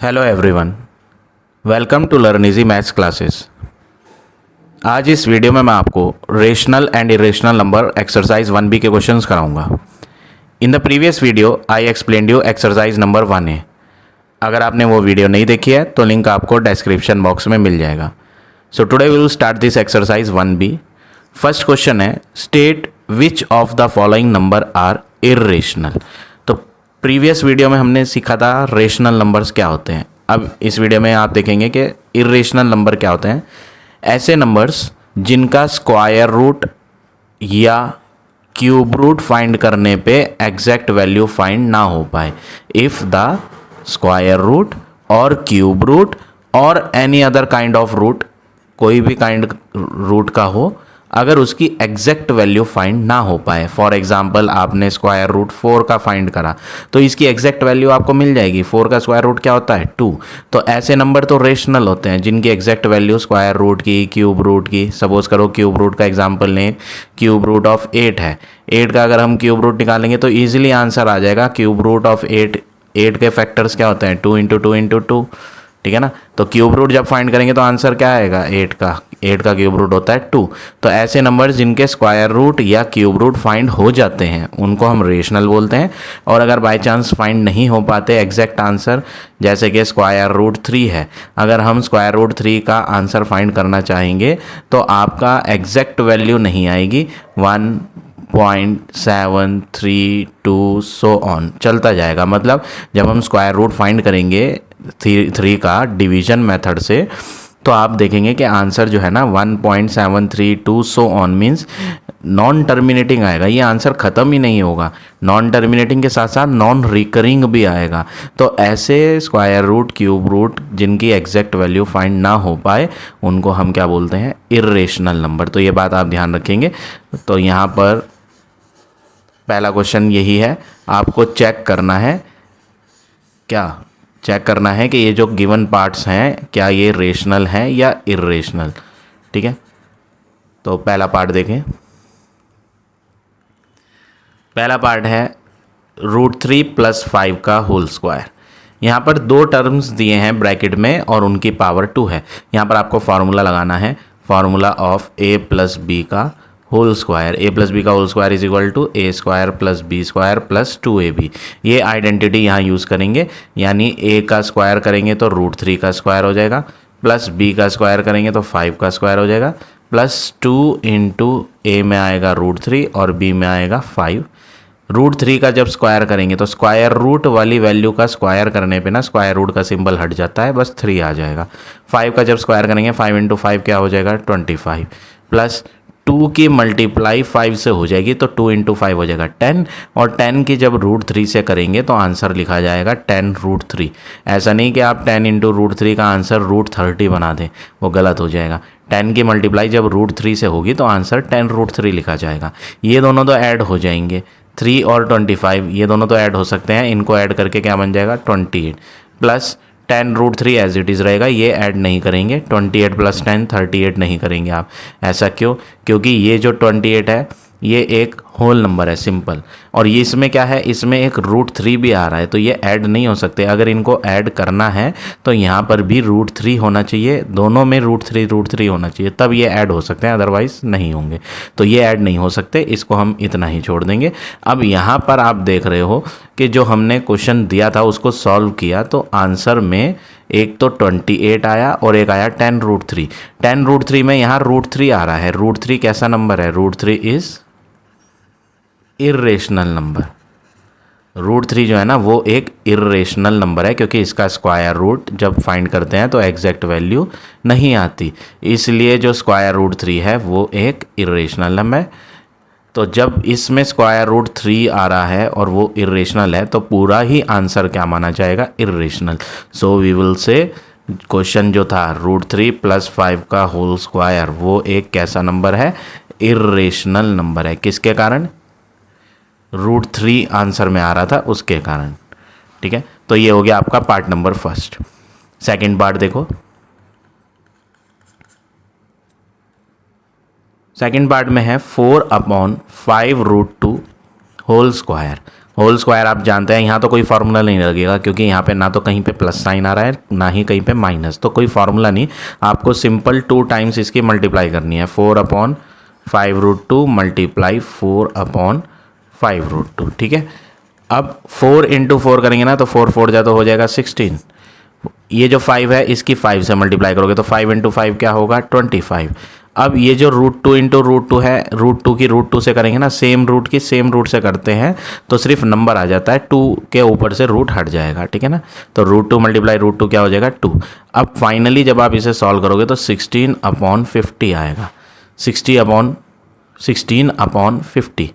Hello everyone, welcome to learn easy maths classes. आज इस video में मैं आपको rational and irrational number exercise 1B के क्वेश्चंस कराऊंगा। In the previous video I explained you exercise number 1A। अगर आपने वो वीडियो नहीं देखी है तो लिंक आपको डिस्क्रिप्शन बॉक्स में मिल जाएगा। So today we will start this exercise 1B। First question है, state which of the following number are irrational. तो प्रीवियस वीडियो में हमने सीखा था रेशनल नंबर्स क्या होते हैं। अब इस वीडियो में आप देखेंगे कि इरेशनल नंबर क्या होते हैं। ऐसे नंबर्स जिनका स्क्वायर रूट या क्यूब रूट फाइंड करने पे एग्जैक्ट वैल्यू फाइंड ना हो पाए। इफ़ द स्क्वायर रूट और क्यूब रूट और any other kind of root, कोई भी काइंड रूट का हो, अगर उसकी एग्जैक्ट वैल्यू फाइंड ना हो पाए। फॉर एग्जांपल आपने स्क्वायर रूट 4 का फाइंड करा तो इसकी एग्जैक्ट वैल्यू आपको मिल जाएगी। 4 का स्क्वायर रूट क्या होता है? 2। तो ऐसे नंबर तो रेशनल होते हैं जिनकी एग्जैक्ट वैल्यू स्क्वायर रूट की, क्यूब रूट की। सपोज करो क्यूब रूट का एग्जाम्पल लें, क्यूब रूट ऑफ 8 है। 8 का अगर हम क्यूब रूट निकालेंगे तो ईजिली आंसर आ जाएगा। क्यूब रूट ऑफ 8 के फैक्टर्स क्या होते हैं? 2 इंटू 2 इंटू 2, ठीक है ना। तो क्यूब रूट जब फाइंड करेंगे तो आंसर क्या आएगा? 8 का क्यूब रूट होता है 2। तो ऐसे नंबर जिनके स्क्वायर रूट या क्यूब रूट फाइंड हो जाते हैं उनको हम रेशनल बोलते हैं। और अगर बाय चांस फाइंड नहीं हो पाते एग्जैक्ट आंसर, जैसे कि स्क्वायर रूट 3 है, अगर हम स्क्वायर रूट 3 का आंसर फाइंड करना चाहेंगे तो आपका एग्जैक्ट वैल्यू नहीं आएगी। 1.732 सो ऑन चलता जाएगा। मतलब जब हम स्क्वायर रूट फाइंड करेंगे 3 का डिवीजन मेथड से तो आप देखेंगे कि आंसर जो है ना 1.732 so on means non terminating आएगा। ये आंसर ख़त्म ही नहीं होगा। नॉन टर्मिनेटिंग के साथ साथ नॉन रिकरिंग भी आएगा। तो ऐसे स्क्वायर रूट, क्यूब रूट जिनकी एग्जैक्ट वैल्यू फाइंड ना हो पाए उनको हम क्या बोलते हैं? Irrational number. तो ये बात आप ध्यान रखेंगे। तो यहाँ पर पहला क्वेश्चन यही है, आपको चेक करना है, क्या चेक करना है कि ये जो गिवन पार्ट्स हैं क्या ये रेशनल हैं या इरेशनल। ठीक है, तो पहला पार्ट देखें। पहला पार्ट है √3 + 5 का होल स्क्वायर। यहाँ पर दो टर्म्स दिए हैं ब्रैकेट में और उनकी पावर 2 है। यहाँ पर आपको फार्मूला लगाना है, फार्मूला ऑफ a + b का होल स्क्वायर। a + b का whole square is equal to a² + b² + 2ab। ये आइडेंटिटी यहाँ यूज़ करेंगे, यानी a का स्क्वायर करेंगे तो √3 का स्क्वायर हो जाएगा, प्लस b का स्क्वायर करेंगे तो 5 का स्क्वायर हो जाएगा, प्लस 2 इंटू a में आएगा √3 और b में आएगा 5। √3 का जब स्क्वायर करेंगे तो स्क्वायर रूट वाली वैल्यू का स्क्वायर करने पे ना स्क्वायर रूट का सिंबल हट जाता है, बस 3 आ जाएगा। 5 का जब स्क्वायर करेंगे 5 इंटू 5 क्या हो जाएगा? 25, प्लस 2 की मल्टीप्लाई 5 से हो जाएगी तो 2 इंटू 5 हो जाएगा 10, और 10 की जब √3 से करेंगे तो आंसर लिखा जाएगा 10√3। ऐसा नहीं कि आप 10 इंटू √3 का आंसर √30 बना दें, वो गलत हो जाएगा। 10 की मल्टीप्लाई जब √3 से होगी तो आंसर 10√3 लिखा जाएगा। ये दोनों तो ऐड हो जाएंगे, 3 और 25 ये दोनों तो ऐड हो सकते हैं। इनको ऐड करके क्या बन जाएगा? 28, प्लस 10√3 एज इट इज़ रहेगा, ये ऐड नहीं करेंगे। 28 + 10 38 नहीं करेंगे आप। ऐसा क्यों? क्योंकि ये जो 28 है ये एक होल नंबर है, सिंपल। और ये इसमें क्या है? इसमें एक √3 भी आ रहा है, तो ये ऐड नहीं हो सकते। अगर इनको ऐड करना है तो यहाँ पर भी √3 होना चाहिए, दोनों में √3 होना चाहिए, तब ये ऐड हो सकते हैं, अदरवाइज नहीं होंगे। तो ये ऐड नहीं हो सकते, इसको हम इतना ही छोड़ देंगे। अब यहाँ पर आप देख रहे हो कि जो हमने क्वेश्चन दिया था उसको सॉल्व किया तो आंसर में एक तो 28 आया और एक आया 10√3। 10√3 में यहाँ √3 आ रहा है। √3 कैसा नंबर है? √3 इज़ इरेशनल नंबर। √3 जो है ना वो एक इरेशनल नंबर है, क्योंकि इसका स्क्वायर रूट जब फाइंड करते हैं तो एग्जैक्ट वैल्यू नहीं आती, इसलिए जो स्क्वायर √3 है वो एक इरेशनल नंबर है। तो जब इसमें स्क्वायर √3 आ रहा है और वो इरेशनल है तो पूरा ही आंसर क्या माना जाएगा? Irrational. So we will say question जो था √3 + 5 का होल स्क्वायर वो एक कैसा नंबर है? इरेशनल नंबर है। किसके कारण? √3 आंसर में आ रहा था उसके कारण। ठीक है, तो ये हो गया आपका part number first. Second part देखो। सेकंड पार्ट में है 4/5 √2 होल स्क्वायर। होल स्क्वायर आप जानते हैं, यहाँ तो कोई फार्मूला नहीं लगेगा क्योंकि यहाँ पे ना तो कहीं पे प्लस साइन आ रहा है ना ही कहीं पे माइनस, तो कोई फार्मूला नहीं, आपको सिंपल 2 टाइम्स इसकी मल्टीप्लाई करनी है। 4/5√2 मल्टीप्लाई 4/5√2, ठीक है। अब 4 × 4 करेंगे ना तो 4 4 जा तो हो जाएगा 16। ये जो 5 है इसकी 5 से मल्टीप्लाई करोगे तो 5 × 5 क्या होगा 25। अब ये जो √2 × √2 है, √2 की √2 से करेंगे ना, सेम रूट की सेम रूट से करते हैं तो सिर्फ नंबर आ जाता है, 2 के ऊपर से रूट हट जाएगा, ठीक है ना। तो √2 मल्टीप्लाई √2 क्या हो जाएगा 2। अब फाइनली जब आप इसे सॉल्व करोगे तो 16/50 आएगा। 16/50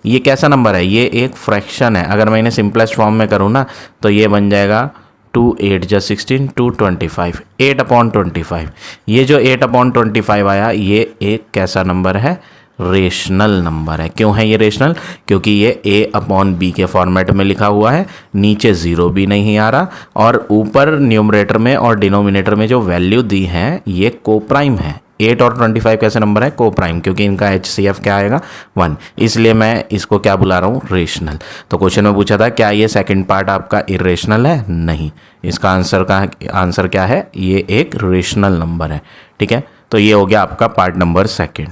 ये कैसा नंबर है, ये एक फ्रैक्शन है। अगर मैं इन्हें सिंपलेस्ट फॉर्म में करूँ ना तो ये बन जाएगा 2 8 जा 16 225 8/25। ये जो 8/25 आया ये एक कैसा नंबर है, रेशनल नंबर है। क्यों है ये रेशनल, क्योंकि ये a/b के फॉर्मेट में लिखा हुआ है, नीचे 0 भी नहीं आ रहा और ऊपर न्यूमरेटर में और डिनोमिनेटर में जो वैल्यू दी है ये कोप्राइम है। 8 और 25 कैसे नंबर है, कोप्राइम, क्योंकि इनका HCF क्या आएगा 1, इसलिए मैं इसको क्या बुला रहा हूँ, रेशनल। तो क्वेश्चन में पूछा था क्या ये सेकंड पार्ट आपका इरेशनल है, नहीं, इसका आंसर क्या है, ये एक रेशनल नंबर है, ठीक है। तो ये हो गया आपका पार्ट नंबर 2।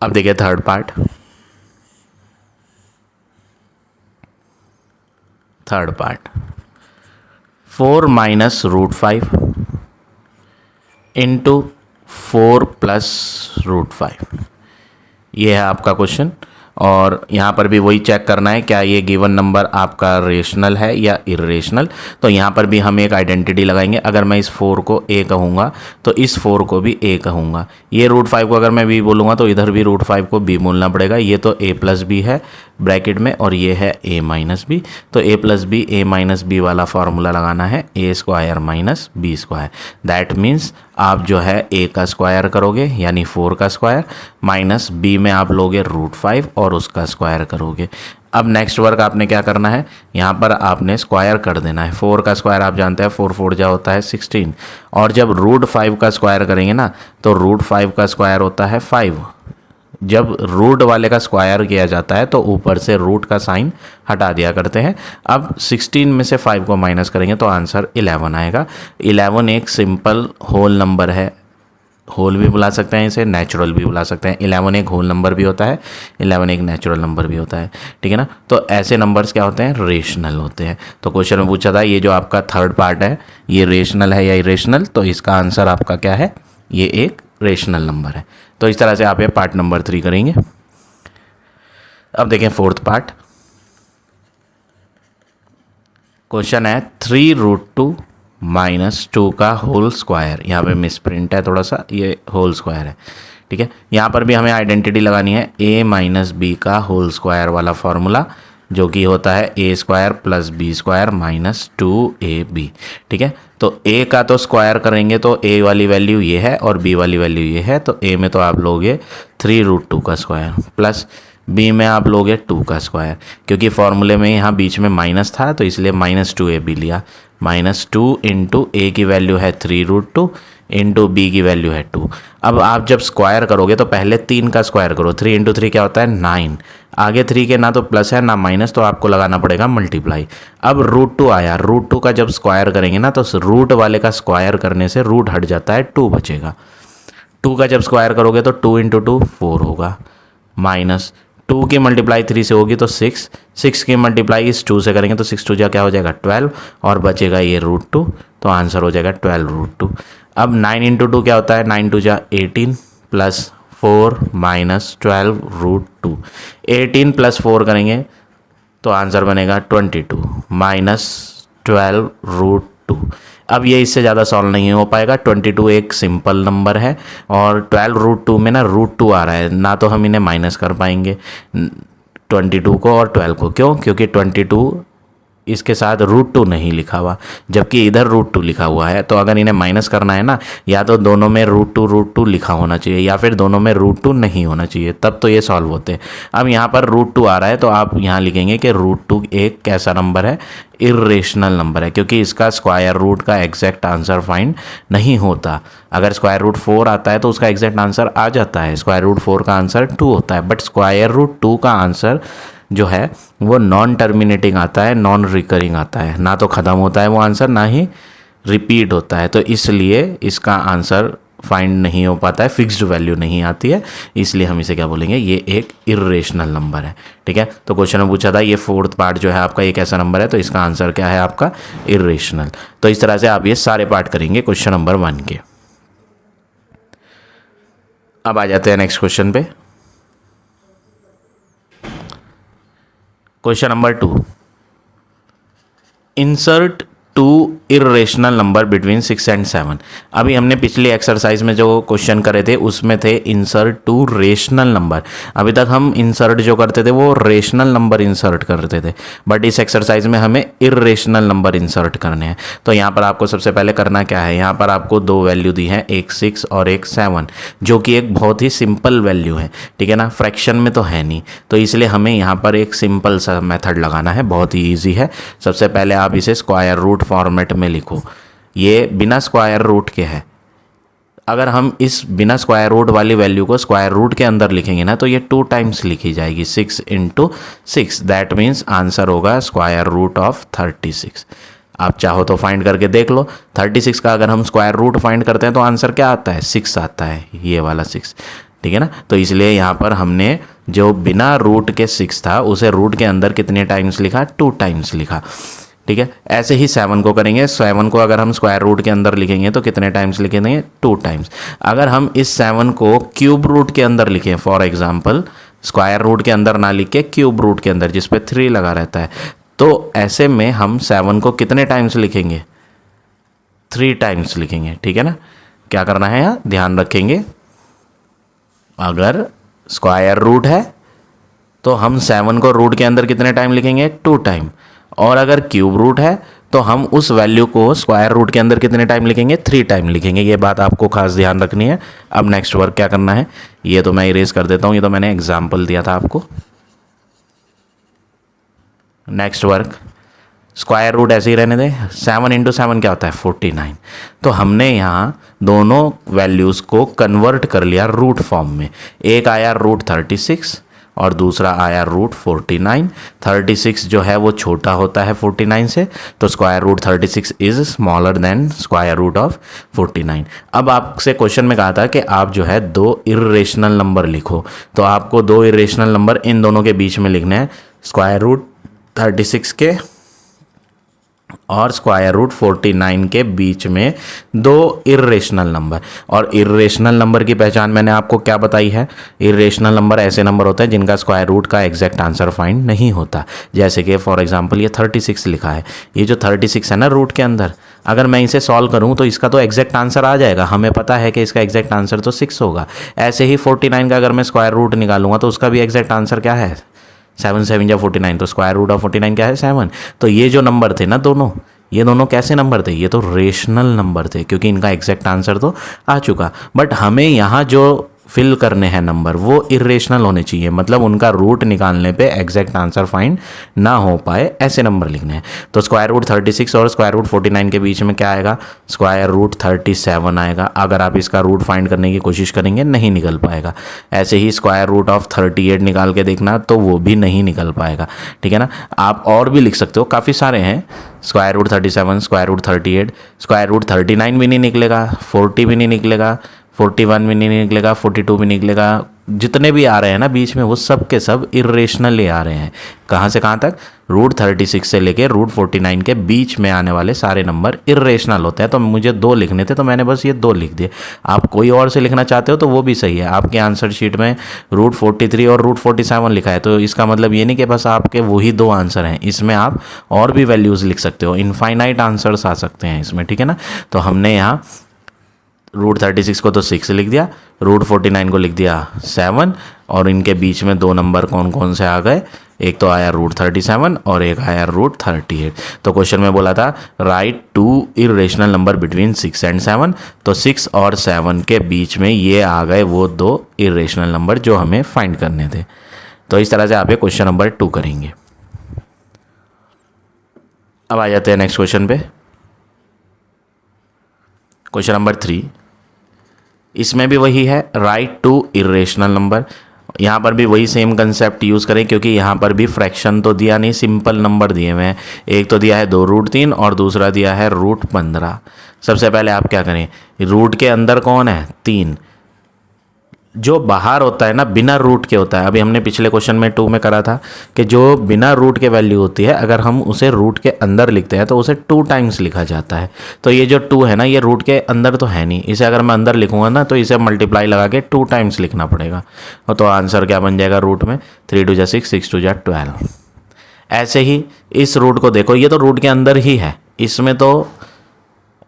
अब देखिए third part. Third part 4 - √5 into 4 + √5, ये है आपका क्वेश्चन। और यहाँ पर भी वही चेक करना है क्या ये गिवन नंबर आपका रेशनल है या इरेशनल। तो यहाँ पर भी हम एक आइडेंटिटी लगाएंगे। अगर मैं इस 4 को a कहूँगा तो इस 4 को भी a कहूँगा। ये √5 को अगर मैं b बोलूँगा तो इधर भी √5 को b बोलना पड़ेगा। ये तो a + b है ब्रैकेट में और ये है a - b, तो a + b a - b वाला फार्मूला लगाना है, a² - b²। दैट मीन्स आप जो है a का स्क्वायर करोगे यानी 4 का स्क्वायर माइनस b में आप लोगे √5 और उसका स्क्वायर करोगे। अब नेक्स्ट वर्क आपने क्या करना है, यहाँ पर आपने स्क्वायर कर देना है। 4 का स्क्वायर आप जानते हैं 4 4 जा होता है 16, और जब √5 का स्क्वायर करेंगे ना तो √5 का स्क्वायर होता है 5। जब रूट वाले का स्क्वायर किया जाता है तो ऊपर से रूट का साइन हटा दिया करते हैं। अब 16 में से 5 को माइनस करेंगे तो आंसर 11 आएगा। 11 एक सिंपल होल नंबर है, होल भी बुला सकते हैं इसे, नेचुरल भी बुला सकते हैं। 11 एक होल नंबर भी होता है, 11 एक नेचुरल नंबर भी होता है, ठीक है ना। तो ऐसे नंबर्स क्या होते हैं, रेशनल होते हैं। तो क्वेश्चन में पूछा था ये जो आपका थर्ड पार्ट है ये रेशनल है या इरेशनल, तो इसका आंसर आपका क्या है, ये एक रेशनल नंबर है। तो इस तरह से आप ये पार्ट नंबर 3 करेंगे। अब देखें फोर्थ पार्ट। क्वेश्चन है 3√2 - 2 का होल स्क्वायर। यहाँ पे मिस प्रिंट है थोड़ा सा, ये होल स्क्वायर है, ठीक है। यहाँ पर भी हमें आइडेंटिटी लगानी है a - b का होल स्क्वायर वाला फॉर्मूला, जो कि होता है a² + b² - 2ab, ठीक है। तो a का तो स्क्वायर करेंगे तो a वाली वैल्यू ये है और b वाली वैल्यू ये है, तो a में तो आप लोगे 3√2 का स्क्वायर प्लस b में आप लोगे 2 का स्क्वायर, क्योंकि फॉर्मूले में यहाँ बीच में माइनस था तो इसलिए -2ab लिया। -2 × a की वैल्यू है 3√2 इंटू b की वैल्यू है 2। अब आप जब स्क्वायर करोगे तो पहले 3 का स्क्वायर करो, 3 × 3 क्या होता है 9। आगे 3 के ना तो प्लस है ना माइनस, तो आपको लगाना पड़ेगा मल्टीप्लाई। अब √2 आया, √2 का जब स्क्वायर करेंगे ना तो रूट वाले का स्क्वायर करने से रूट हट जाता है, 2 बचेगा। 2 का जब स्क्वायर करोगे तो 2 × 2 4 होगा, माइनस 2 की मल्टीप्लाई 3 से होगी तो 6, 6 की मल्टीप्लाई इस 2 से करेंगे तो 6 2 जा क्या हो जाएगा 12 और बचेगा ये √2, तो आंसर हो जाएगा 12√2। अब 9 × 2 क्या होता है, 9 2 जा 18 प्लस 4 माइनस 12√2। 18 + 4 करेंगे तो आंसर बनेगा 22 माइनस 12√2। अब ये इससे ज़्यादा सॉल्व नहीं हो पाएगा। 22 एक सिंपल नंबर है और 12√2 में ना √2 आ रहा है, ना तो हम इन्हें माइनस कर पाएंगे 22 को और 12 को। क्यों, क्योंकि 22 इसके साथ √2 नहीं लिखा हुआ, जबकि इधर √2 लिखा हुआ है। तो अगर इन्हें माइनस करना है ना, या तो दोनों में √2 लिखा होना चाहिए या फिर दोनों में √2 नहीं होना चाहिए, तब तो ये सॉल्व होते हैं। अब यहाँ पर √2 आ रहा है तो आप यहाँ लिखेंगे कि √2 एक कैसा नंबर है, इरेशनल नंबर है, क्योंकि इसका स्क्वायर रूट का एग्जैक्ट आंसर फाइंड नहीं होता। अगर स्क्वायर रूट 4 आता है तो उसका एग्जैक्ट आंसर आ जाता है, स्क्वायर रूट 4 का आंसर 2 होता है, बट स्क्वायर रूट 2 का आंसर जो है वो नॉन टर्मिनेटिंग आता है, नॉन रिकरिंग आता है, ना तो ख़त्म होता है वो आंसर, ना ही रिपीट होता है। तो इसलिए इसका आंसर फाइंड नहीं हो पाता है, फिक्स्ड वैल्यू नहीं आती है, इसलिए हम इसे क्या बोलेंगे, ये एक इर्रेशनल नंबर है। ठीक है, तो क्वेश्चन में पूछा था ये फोर्थ पार्ट जो है आपका एक ऐसा नंबर है, तो इसका आंसर क्या है आपका, इर्रेशनल। तो इस तरह से आप ये सारे पार्ट करेंगे क्वेश्चन नंबर 1 के। अब आ जाते हैं नेक्स्ट क्वेश्चन पे। Question number 2, insert 2 irrational number between 6 and 7। अभी हमने पिछली एक्सरसाइज में जो क्वेश्चन करे थे उसमें थे इंसर्ट 2 रेशनल नंबर। अभी तक हम इंसर्ट जो करते थे वो रेशनल नंबर इंसर्ट करते थे, बट इस एक्सरसाइज में हमें इर्रेशनल नंबर इंसर्ट करने हैं। तो यहाँ पर आपको सबसे पहले करना क्या है, यहाँ पर आपको दो वैल्यू दी है, एक 6 और एक 7, जो कि एक बहुत ही सिंपल वैल्यू है। ठीक है ना, फ्रैक्शन में तो है नहीं, तो इसलिए हमें यहाँ पर एक सिंपल सा मेथड लगाना है, बहुत ही ईजी है। सबसे पहले आप इसे स्क्वायर रूट फॉर्मेट में लिखो। ये बिना स्क्वायर रूट के है, अगर हम इस बिना स्क्वायर रूट वाली वैल्यू को स्क्वायर रूट के अंदर लिखेंगे ना तो ये 2 टाइम्स लिखी जाएगी, 6 × 6, दैट मीन्स आंसर होगा स्क्वायर रूट ऑफ 36। आप चाहो तो फाइंड करके देख लो, 36 का अगर हम स्क्वायर रूट फाइंड करते हैं तो आंसर क्या आता है, 6 आता है, ये वाला 6। ठीक है ना, तो इसलिए यहाँ पर हमने जो बिना रूट के 6 था उसे रूट के अंदर कितने टाइम्स लिखा, 2 टाइम्स लिखा। ठीक है, ऐसे ही 7 को करेंगे। 7 को अगर हम स्क्वायर रूट के अंदर लिखेंगे तो कितने टाइम्स लिखेंगे, 2 टाइम्स। अगर हम इस 7 को क्यूब रूट के अंदर लिखें, फॉर एग्जांपल स्क्वायर रूट के अंदर ना लिख के क्यूब रूट के अंदर जिस पे 3 लगा रहता है, तो ऐसे में हम 7 को कितने टाइम्स लिखेंगे, 3 टाइम्स लिखेंगे। ठीक है ना, क्या करना है यहाँ ध्यान रखेंगे, अगर स्क्वायर रूट है तो हम 7 को रूट के अंदर कितने टाइम लिखेंगे, 2 टाइम, और अगर क्यूब रूट है तो हम उस वैल्यू को स्क्वायर रूट के अंदर कितने टाइम लिखेंगे, 3 टाइम लिखेंगे। ये बात आपको खास ध्यान रखनी है। अब नेक्स्ट वर्क क्या करना है, ये तो मैं इरेज कर देता हूँ, ये तो मैंने एग्जाम्पल दिया था आपको। नेक्स्ट वर्क, स्क्वायर रूट ऐसे ही रहने दें, 7 × 7 क्या होता है, 49। तो हमने यहाँ दोनों वैल्यूज़ को कन्वर्ट कर लिया रूट फॉर्म में, एक आया रूट 36 और दूसरा आया रूट 49। 36 जो है वो छोटा होता है 49 से, तो square root 36 is smaller than square root of 49। अब आपसे क्वेश्चन में कहा था कि आप जो है 2 इर्रेशनल नंबर लिखो, तो आपको 2 इर्रेशनल नंबर इन दोनों के बीच में लिखने हैं, स्क्वायर रूट 36 के और स्क्वायर रूट 49 के बीच में 2 इर्रेशनल नंबर। और इर्रेशनल नंबर की पहचान मैंने आपको क्या बताई है, इर्रेशनल नंबर ऐसे नंबर होते हैं जिनका स्क्वायर रूट का एग्जैक्ट आंसर फाइंड नहीं होता। जैसे कि फॉर एग्जांपल ये 36 लिखा है, ये जो 36 है ना रूट के अंदर, अगर मैं इसे सॉल्व करूं तो इसका तो एग्जैक्ट आंसर आ जाएगा, हमें पता है कि इसका एग्जैक्ट आंसर तो 6 होगा। ऐसे ही 49 का अगर मैं स्क्वायर रूट निकालूंगा तो उसका भी एग्जैक्ट आंसर क्या है, 7 7 या 49, तो स्क्वायर रूट ऑफ 49 क्या है, 7। तो ये जो नंबर थे ना दोनों, ये दोनों कैसे नंबर थे, ये तो रेशनल नंबर थे, क्योंकि इनका एग्जैक्ट आंसर तो आ चुका। बट हमें यहाँ जो फिल करने हैं नंबर वो इर्रेशनल होने चाहिए, मतलब उनका रूट निकालने पे एग्जैक्ट आंसर फाइंड ना हो पाए, ऐसे नंबर लिखने हैं। तो स्क्वायर रूट 36 और स्क्वायर रूट 49 के बीच में क्या आएगा, स्क्वायर रूट 37 आएगा। अगर आप इसका रूट फाइंड करने की कोशिश करेंगे नहीं निकल पाएगा। ऐसे ही स्क्वायर रूट ऑफ 38 निकाल के देखना तो वो भी नहीं निकल पाएगा। ठीक है ना, आप और भी लिख सकते हो, काफ़ी सारे हैं, square root 37, square root 38, square root 39 भी नहीं निकलेगा, 40 भी नहीं निकलेगा, 41 भी नहीं निकलेगा, 42 भी निकलेगा। जितने भी आ रहे हैं ना बीच में वो सब के सब इर्रेशनल आ रहे हैं। कहाँ से कहाँ तक, रूट 36 से लेके रूट 49 के बीच में आने वाले सारे नंबर इर्रेशनल होते हैं। तो मुझे 2 लिखने थे तो मैंने बस ये 2 लिख दिए। आप कोई और से लिखना चाहते हो तो वो भी सही है। आपके आंसर शीट में रूट 43 और रूट 47 लिखा है, तो इसका मतलब ये नहीं कि बस आपके वही 2 आंसर हैं, इसमें आप और भी वैल्यूज़ लिख सकते हो, इनफाइनाइट आंसर्स आ सकते हैं इसमें। ठीक है ना, तो हमने यहाँ रूट 36 को तो 6 लिख दिया, रूट 49 को लिख दिया 7, और इनके बीच में 2 नंबर कौन कौन से आ गए, एक तो आया रूट 37 और एक आया रूट 38। तो क्वेश्चन में बोला था right 2 irrational number between 6 and 7, तो 6 और 7 के बीच में ये आ गए वो 2 इर्रेशनल नंबर जो हमें फाइंड करने थे। तो इस तरह से आप ये क्वेश्चन नंबर 2 करेंगे। अब आ जाते हैं नेक्स्ट क्वेश्चन पे, क्वेश्चन नंबर 3। इसमें भी वही है, राइट 2 इर्रेशनल नंबर। यहाँ पर भी वही सेम कंसेप्ट यूज़ करें, क्योंकि यहाँ पर भी फ्रैक्शन तो दिया नहीं, सिंपल नंबर दिए हुए हैं। एक तो दिया है 2√3 और दूसरा दिया है √15। सबसे पहले आप क्या करें, रूट के अंदर कौन है, 3। जो बाहर होता है ना, बिना रूट के होता है। अभी हमने पिछले क्वेश्चन में 2 में करा था कि जो बिना रूट के वैल्यू होती है, अगर हम उसे रूट के अंदर लिखते हैं तो उसे 2 टाइम्स लिखा जाता है। तो ये जो 2 है ना, ये रूट के अंदर तो है नहीं, इसे अगर मैं अंदर लिखूंगा ना तो इसे मल्टीप्लाई लगा के 2 टाइम्स लिखना पड़ेगा। तो आंसर क्या बन जाएगा रूट में, 3 2 6, 6 2 12। ऐसे ही इस रूट को देखो, ये तो रूट के अंदर ही है, इसमें तो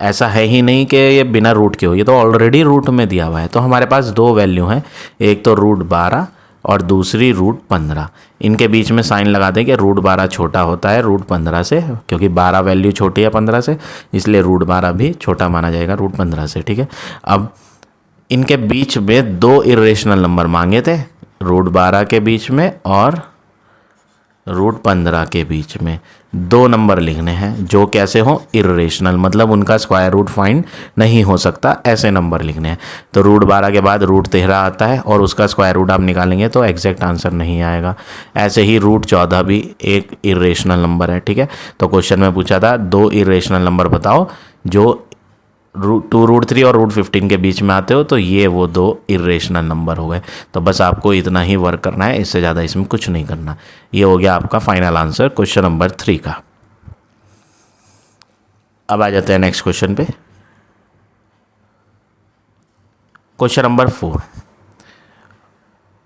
ऐसा है ही नहीं कि ये बिना रूट के हो, ये तो ऑलरेडी रूट में दिया हुआ है। तो हमारे पास 2 वैल्यू हैं, एक तो √12 और दूसरी √15। इनके बीच में साइन लगा दें कि √12 छोटा होता है √15 से, क्योंकि 12 वैल्यू छोटी है 15 से, इसलिए √12 भी छोटा माना जाएगा √15 से। ठीक है, अब इनके बीच में 2 इरेशनल नंबर मांगे थे, √12 के बीच में और √15 के बीच में 2 नंबर लिखने हैं जो कैसे हो, इरेशनल, मतलब उनका स्क्वायर रूट फाइंड नहीं हो सकता, ऐसे नंबर लिखने हैं। तो √12 के बाद √13 आता है और उसका स्क्वायर रूट आप निकालेंगे तो एग्जैक्ट आंसर नहीं आएगा। ऐसे ही √14 भी एक इरेशनल नंबर है। ठीक है, तो क्वेश्चन में पूछा था 2 इरेशनल नंबर बताओ जो 2√3 और √15 के बीच में आते हो, तो ये वो 2 इरेशनल नंबर हो गए। तो बस आपको इतना ही वर्क करना है, इससे ज़्यादा इसमें कुछ नहीं करना। ये हो गया आपका फाइनल आंसर क्वेश्चन नंबर 3 का। अब आ जाते हैं नेक्स्ट क्वेश्चन पे, question number 4।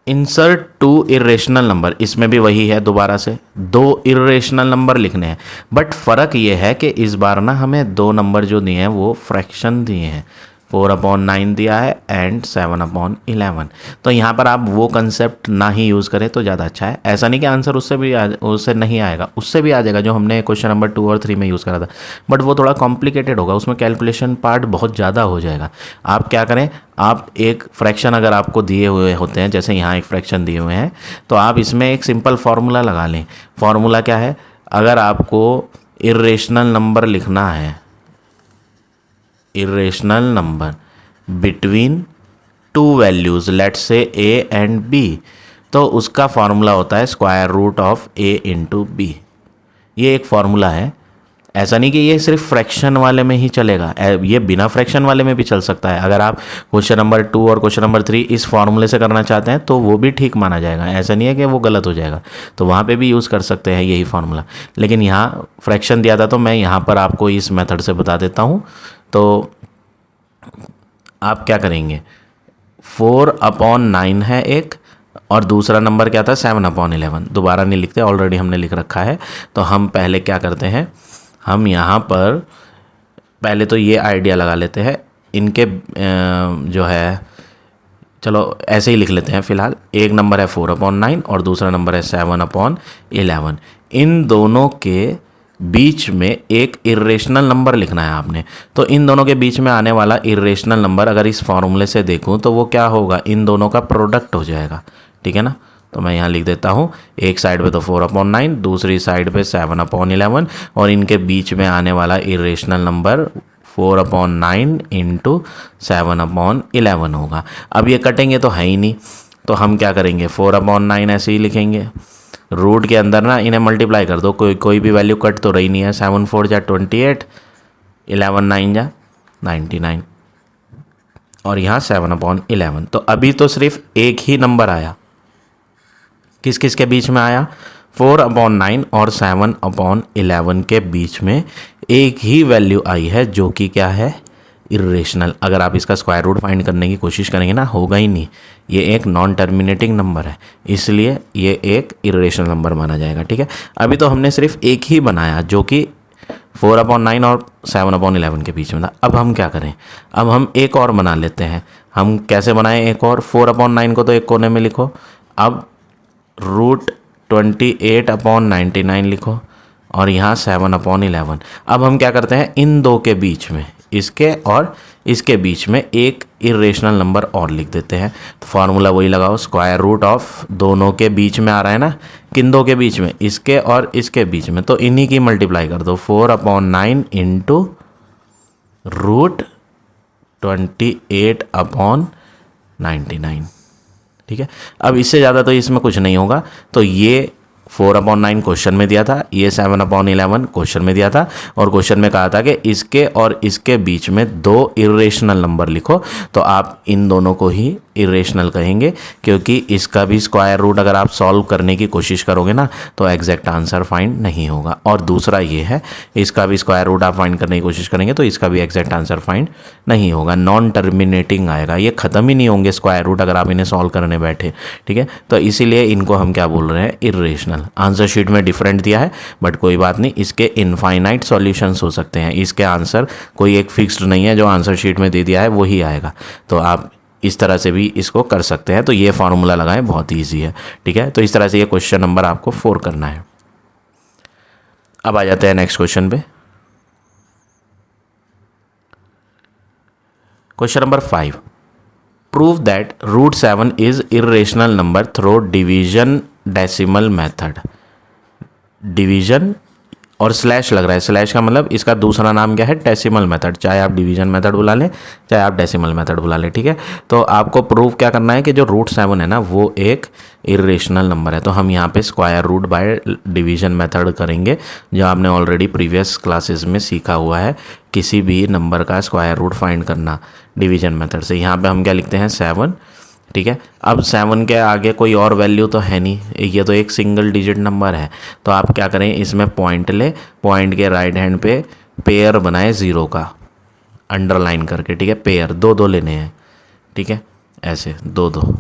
Insert 2 irrational number, इसमें भी वही है, दोबारा से 2 इरेशनल नंबर लिखने हैं, बट फ़र्क ये है कि इस बार ना हमें 2 नंबर जो दिए हैं वो फ्रैक्शन दिए हैं। 4/9 दिया है एंड 7/11। तो यहाँ पर आप वो कंसेप्ट ना ही यूज़ करें तो ज़्यादा अच्छा है। ऐसा नहीं कि आंसर उससे नहीं आएगा, उससे भी आ जाएगा, जो हमने क्वेश्चन नंबर 2 और 3 में यूज़ करा था, बट वो थोड़ा कॉम्प्लिकेटेड होगा, उसमें कैलकुलेशन पार्ट बहुत ज़्यादा हो जाएगा। आप क्या करें, आप एक फ्रैक्शन अगर आपको दिए हुए होते हैं, जैसे यहाँ एक फ्रैक्शन दिए हुए हैं, तो आप इसमें एक सिंपल फार्मूला लगा लें। फार्मूला क्या है, अगर आपको इरेशनल नंबर लिखना है, irrational number between 2 values, let's say a and b, तो उसका फार्मूला होता है square root of a into b। ये एक फार्मूला है। ऐसा नहीं कि ये सिर्फ फ्रैक्शन वाले में ही चलेगा, ये बिना फ्रैक्शन वाले में भी चल सकता है। अगर आप क्वेश्चन नंबर 2 और क्वेश्चन नंबर 3 इस फार्मूले से करना चाहते हैं तो वो भी ठीक माना जाएगा, ऐसा नहीं है कि वो गलत हो जाएगा, तो वहाँ पे भी यूज़ कर सकते हैं यही फार्मूला। लेकिन यहाँ फ्रैक्शन दिया था तो मैं यहाँ पर आपको इस मेथड से बता देता हूँ। तो आप क्या करेंगे, 4/9 है एक, और दूसरा नंबर क्या था 7/11। दोबारा नहीं लिखते, ऑलरेडी हमने लिख रखा है। तो हम पहले क्या करते हैं, हम यहाँ पर पहले तो ये आइडिया लगा लेते हैं इनके जो है, चलो ऐसे ही लिख लेते हैं फ़िलहाल। एक नंबर है 4/9 और दूसरा नंबर है 7/11। इन दोनों के बीच में एक इरेशनल नंबर लिखना है आपने। तो इन दोनों के बीच में आने वाला इरेशनल नंबर अगर इस फॉर्मूले से देखूं तो वो क्या होगा, इन दोनों का प्रोडक्ट हो जाएगा। ठीक है ना, तो मैं यहाँ लिख देता हूँ, एक साइड पे तो 4/9, दूसरी साइड पे 7/11, और इनके बीच में आने वाला इरेशनल नंबर 4/9 इंटू 7/11 होगा। अब ये कटेंगे तो है ही नहीं, तो हम क्या करेंगे, 4/9 ऐसे ही लिखेंगे। रूट के अंदर ना इन्हें मल्टीप्लाई कर दो, कोई भी वैल्यू कट तो रही नहीं है। 7 4 जा 28, 11 9 जा 99, और यहाँ 7/11। तो अभी तो सिर्फ एक ही नंबर आया, किस किस के बीच में आया, 4/9 और 7/11 के बीच में एक ही वैल्यू आई है जो कि क्या है, इरेशनल। अगर आप इसका स्क्वायर रूट फाइंड करने की कोशिश करेंगे ना, होगा ही नहीं, ये एक नॉन टर्मिनेटिंग नंबर है, इसलिए ये एक इरेशनल नंबर माना जाएगा। ठीक है, अभी तो हमने सिर्फ एक ही बनाया जो कि 4/9 और 7/11 के बीच में था। अब हम क्या करें, अब हम एक और बना लेते हैं। हम कैसे बनाएं एक और, 4/9 को तो एक कोने में लिखो, अब √28/99 लिखो, और यहाँ 7/11। अब हम क्या करते हैं, इन दो के बीच में, इसके और इसके बीच में एक इरेशनल नंबर और लिख देते हैं। तो फार्मूला वही लगाओ, स्क्वायर रूट ऑफ, दोनों के बीच में आ रहा है ना, किन दो के बीच में, इसके और इसके बीच में, तो इन्हीं की मल्टीप्लाई कर दो, 4/9 इंटू √28/99। ठीक है। अब इससे ज़्यादा तो इसमें कुछ नहीं होगा, तो ये 4/9 क्वेश्चन में दिया था, ये 7/11 क्वेश्चन में दिया था, और क्वेश्चन में कहा था कि इसके और इसके बीच में 2 इरेशनल नंबर लिखो। तो आप इन दोनों को ही इरेशनल कहेंगे, क्योंकि इसका भी स्क्वायर रूट अगर आप सॉल्व करने की कोशिश करोगे ना तो एग्जैक्ट आंसर फाइंड नहीं होगा। और दूसरा ये है, इसका भी स्क्वायर रूट आप फाइंड करने की कोशिश करेंगे तो इसका भी एग्जैक्ट आंसर फाइंड नहीं होगा, नॉन टर्मिनेटिंग आएगा, ये ख़त्म ही नहीं होंगे स्क्वायर रूट अगर आप इन्हें सॉल्व करने बैठे। ठीक है, तो इसीलिए इनको हम क्या बोल रहे हैं, इरेशनल। आंसर शीट में डिफरेंट दिया है, बट कोई बात नहीं, इसके इनफाइनाइट सॉल्यूशंस हो सकते हैं, इसके आंसर कोई एक फिक्स्ड नहीं है, जो आंसर शीट में दे दिया है वही आएगा। तो आप इस तरह से भी इसको कर सकते हैं। तो ये फार्मूला लगाएं, बहुत ईजी है। ठीक है, तो इस तरह से ये क्वेश्चन नंबर आपको 4 करना है। अब आ जाते हैं नेक्स्ट क्वेश्चन पे। Question number 5, prove that √7 is irrational number through division decimal method. Division और स्लैश लग रहा है, स्लैश का मतलब इसका दूसरा नाम क्या है, डेसिमल मेथड। चाहे आप डिवीजन मेथड बुला लें, चाहे आप डेसिमल मेथड बुला लें। ठीक है, तो आपको प्रूव क्या करना है कि जो √7 है ना वो एक इरेशनल नंबर है। तो हम यहाँ पे square root by division method करेंगे, जो आपने ऑलरेडी प्रीवियस क्लासेस में सीखा हुआ है, किसी भी नंबर का स्क्वायर रूट फाइंड करना डिवीजन मेथड से। यहाँ पे हम क्या लिखते हैं, 7। ठीक है, अब 7 के आगे कोई और वैल्यू तो है नहीं, ये तो एक सिंगल डिजिट नंबर है। तो आप क्या करें, इसमें पॉइंट ले, पॉइंट के राइट हैंड पे पेयर बनाए 0 का अंडरलाइन करके। ठीक है, पेयर 2-2 लेने हैं। ठीक है, ऐसे 2-2।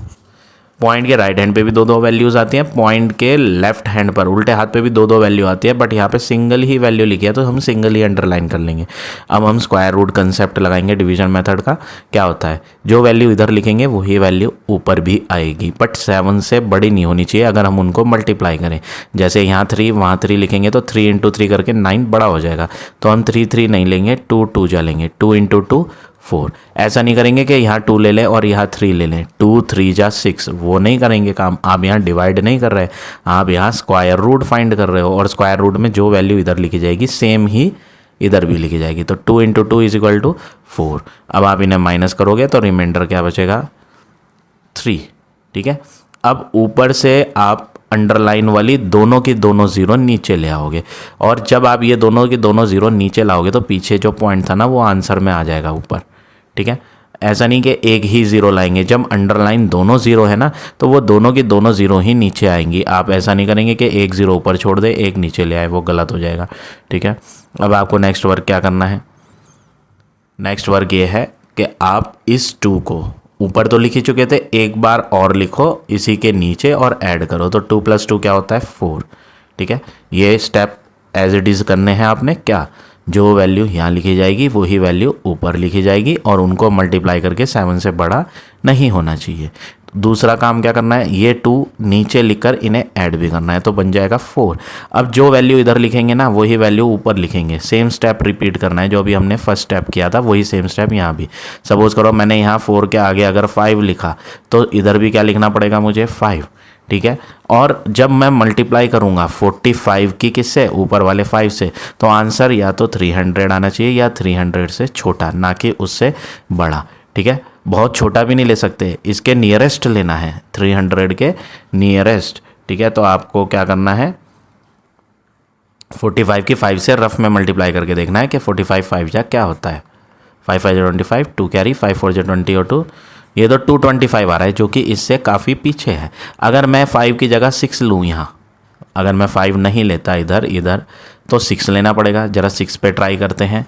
पॉइंट के राइट हैंड पे भी 2-2 वैल्यूज़ आती हैं, पॉइंट के लेफ्ट हैंड पर उल्टे हाथ पे भी 2-2 वैल्यू आती है, बट यहाँ पे सिंगल ही वैल्यू लिखी है तो हम सिंगल ही अंडरलाइन कर लेंगे। अब हम स्क्वायर रूट कंसेप्ट लगाएंगे डिवीजन मेथड का। क्या होता है, जो वैल्यू इधर लिखेंगे वही वैल्यू ऊपर भी आएगी, बट 7 से बड़ी नहीं होनी चाहिए अगर हम उनको मल्टीप्लाई करें। जैसे यहाँ 3 वहाँ 3 लिखेंगे तो 3 × 3 करके 9 बड़ा हो जाएगा, तो हम 3 नहीं लेंगे, 2 जा लेंगे, 2 × 2 4। ऐसा नहीं करेंगे कि यहाँ 2 ले लें और यहाँ 3 ले लें, 2 3 जा 6, वो नहीं करेंगे काम। आप यहाँ डिवाइड नहीं कर रहे, आप यहाँ स्क्वायर रूट फाइंड कर रहे हो, और स्क्वायर रूट में जो वैल्यू इधर लिखी जाएगी सेम ही इधर भी लिखी जाएगी। तो 2 × 2 = 4। अब आप इन्हें माइनस करोगे तो रिमाइंडर क्या बचेगा, 3। ठीक है, अब ऊपर से आप अंडरलाइन वाली दोनों की दोनों 0 नीचे ले आओगे, और जब आप ये दोनों की दोनों 0 नीचे लाओगे तो पीछे जो पॉइंट था ना वो आंसर में आ जाएगा ऊपर। ठीक है, ऐसा नहीं कि एक ही 0 लाएंगे, जब अंडरलाइन दोनों 0 है ना तो वो दोनों की दोनों 0 ही नीचे आएंगी। आप ऐसा नहीं करेंगे कि एक 0 ऊपर छोड़ दे एक नीचे ले आए, वो गलत हो जाएगा। ठीक है, अब आपको नेक्स्ट वर्क क्या करना है, नेक्स्ट वर्क ये है कि आप इस 2 को ऊपर तो लिख ही चुके थे, एक बार और लिखो इसी के नीचे और ऐड करो, तो 2 + 2 क्या होता है, 4। ठीक है, ये स्टेप एज इट इज़ करने हैं आपने। क्या, जो वैल्यू यहाँ लिखी जाएगी वही वैल्यू ऊपर लिखी जाएगी, और उनको मल्टीप्लाई करके 7 से बड़ा नहीं होना चाहिए। दूसरा काम क्या करना है, ये 2 नीचे लिखकर इन्हें ऐड भी करना है, तो बन जाएगा 4। अब जो वैल्यू इधर लिखेंगे ना वही वैल्यू ऊपर लिखेंगे, सेम स्टेप रिपीट करना है जो अभी हमने फर्स्ट स्टेप किया था, वही सेम स्टेप यहाँ भी। सपोज करो मैंने यहाँ 4 के आगे अगर 5 लिखा तो इधर भी क्या लिखना पड़ेगा मुझे, 5। ठीक है, और जब मैं मल्टीप्लाई करूँगा 45 की किससे, ऊपर वाले 5 से, तो आंसर या तो 300 आना चाहिए या 300 से छोटा, ना कि उससे बड़ा। ठीक है, बहुत छोटा भी नहीं ले सकते, इसके नियरेस्ट लेना है, 300 के नियरेस्ट। ठीक है, तो आपको क्या करना है, 45 की 5 से रफ में मल्टीप्लाई करके देखना है कि 45 5 जा क्या होता है। 5 5 = 25, 2 कैरी, 5 4 = 20 और 2, ये तो 225 आ रहा है, जो कि इससे काफ़ी पीछे है। अगर मैं 5 की जगह 6 लूँ यहाँ, अगर मैं 5 नहीं लेता इधर तो 6 लेना पड़ेगा। ज़रा 6 पे ट्राई करते हैं,